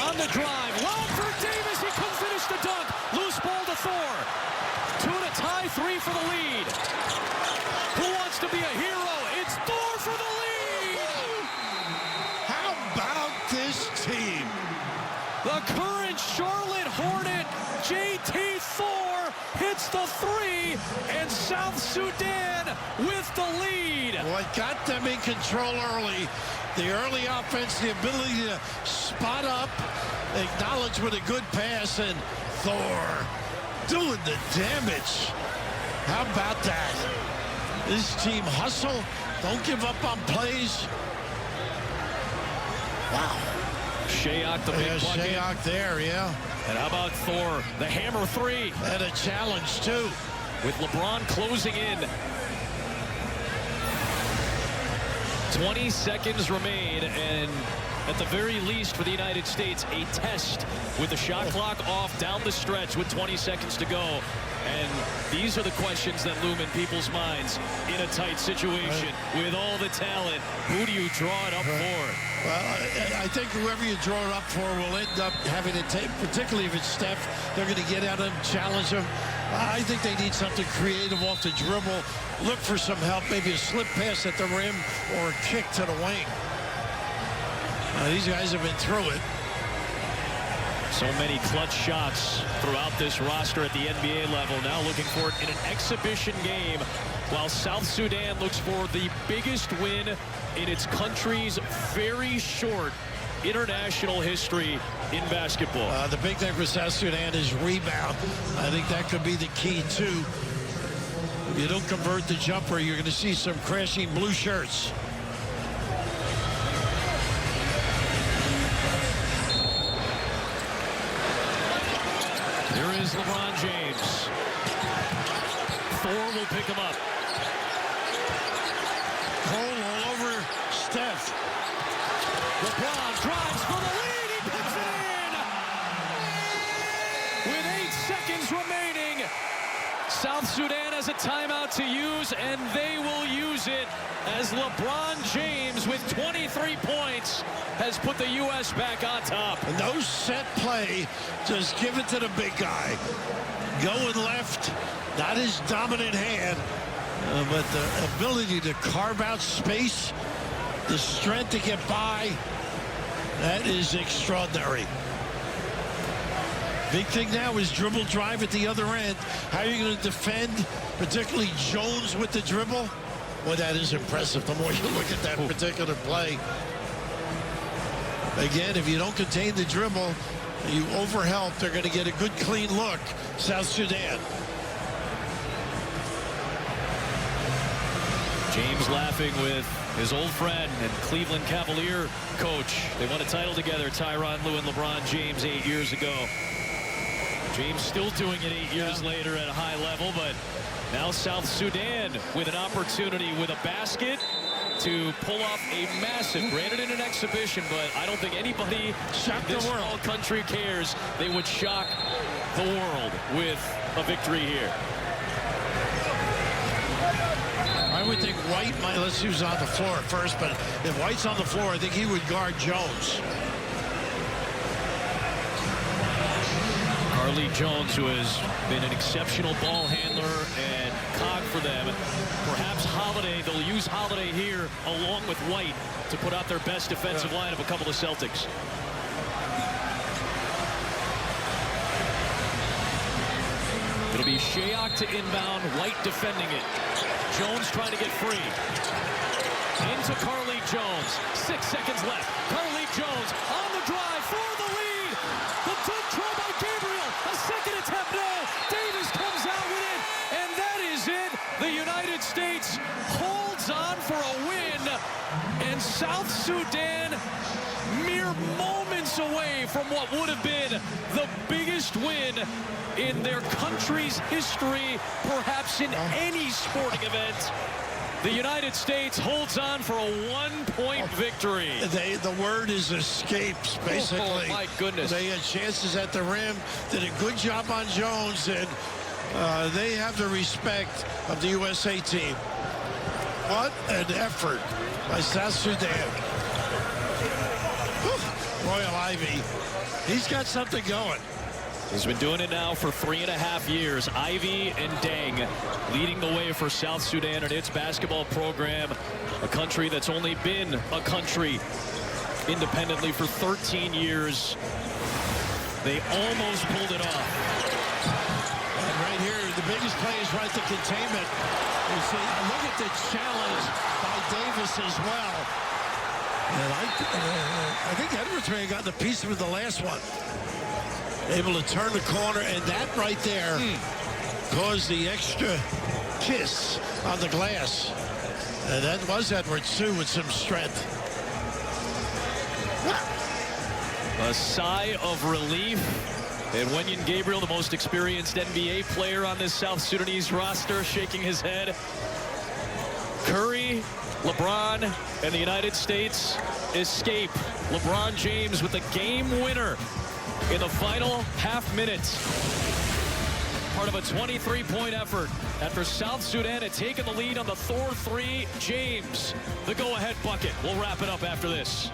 On the drive. Long for Davis. He couldn't finish the dunk. Loose ball to Thor. 2 to tie, 3 for the lead. Who wants to be a hero? It's Thor for the lead. How about this team? The current Charlotte Hornet, JT Thor, hits the three, and South Sudan with the lead. What got them in control early, the early offense, the ability to spot up, acknowledge with a good pass, and Thor doing the damage. How about that? This team hustle, don't give up on plays. Wow. Shayok, the big bucket. Shayok there, yeah. And how about Thor, the hammer three? And a challenge, too. With LeBron closing in. 20 seconds remain, and at the very least for the United States, a test with the shot clock off down the stretch with 20 seconds to go. And these are the questions that loom in people's minds in a tight situation with all the talent. Who do you draw it up for? Well, I think whoever you draw it up for will end up having to take, particularly if it's Steph, they're going to get at him, challenge him. I think they need something creative off the dribble. Look for some help, maybe a slip pass at the rim or a kick to the wing. These guys have been through it. So many clutch shots throughout this roster at the NBA level. Now looking for it in an exhibition game, while South Sudan looks for the biggest win in its country's very short international history in basketball. The big thing for South Sudan is rebound. I think that could be the key, too. If you don't convert the jumper, you're going to see some crashing blue shirts. Here is LeBron James. Thor will pick him up. Cole all over Steph. LeBron drives for the lead. He puts it in. With 8 seconds remaining, South Sudan has a timeout to use, and they will use it as LeBron James, with 23 points, has put the U.S. back on top. No set play, just give it to the big guy. Going left, not his dominant hand, but the ability to carve out space, the strength to get by, that is extraordinary. Big thing now is dribble drive at the other end. How are you going to defend, particularly Jones with the dribble? Well, that is impressive the more you look at that particular play. Again, if you don't contain the dribble, you overhelp, they're going to get a good, clean look. South Sudan. James laughing with his old friend and Cleveland Cavalier coach. They won a title together, Tyronn Lue and LeBron James, 8 years ago. James still doing it 8 years later at a high level, but now South Sudan with an opportunity with a basket to pull off a massive, granted in an exhibition, but I don't think anybody Shock this the world. small country cares. They would shock the world with a victory here. I would think White might, let's see who's on the floor first, but if White's on the floor, I think he would guard Jones. Carly Jones, who has been an exceptional ball handler and cog for them. Perhaps Holiday, they'll use Holiday here along with White to put out their best defensive line of a couple of Celtics. It'll be Shayok to inbound, White defending it. Jones trying to get free. Into Carly Jones. 6 seconds left. Carly Jones on the drive for the lead. The dunk throw by Gabriel. A second attempt, no. Davis comes out with it, and that is it. The United States holds on for a win, and South Sudan mere moments away from what would have been the biggest win in their country's history, perhaps in any sporting event. The United States holds on for a one-point victory. The word is escapes, basically. Oh, my goodness. They had chances at the rim, did a good job on Jones, and they have the respect of the USA team. What an effort by South Sudan. Whew. Royal Ivy, he's got something going. He's been doing it now for 3.5 years. Ivy and Deng leading the way for South Sudan and its basketball program, a country that's only been a country independently for 13 years. They almost pulled it off. And right here, the biggest play is right to containment. You see, look at the challenge by Davis as well. And I think Edwards may have gotten a piece of the last one. Able to turn the corner, and that right there caused the extra kiss on the glass. And that was Edwards, too, with some strength. A sigh of relief. And Wenyen Gabriel, the most experienced NBA player on this South Sudanese roster, shaking his head. Curry, LeBron, and the United States escape. LeBron James with the game winner in the final half minute. Part of a 23-point effort after South Sudan had taken the lead on the Thor 3. James, the go-ahead bucket. We'll wrap it up after this.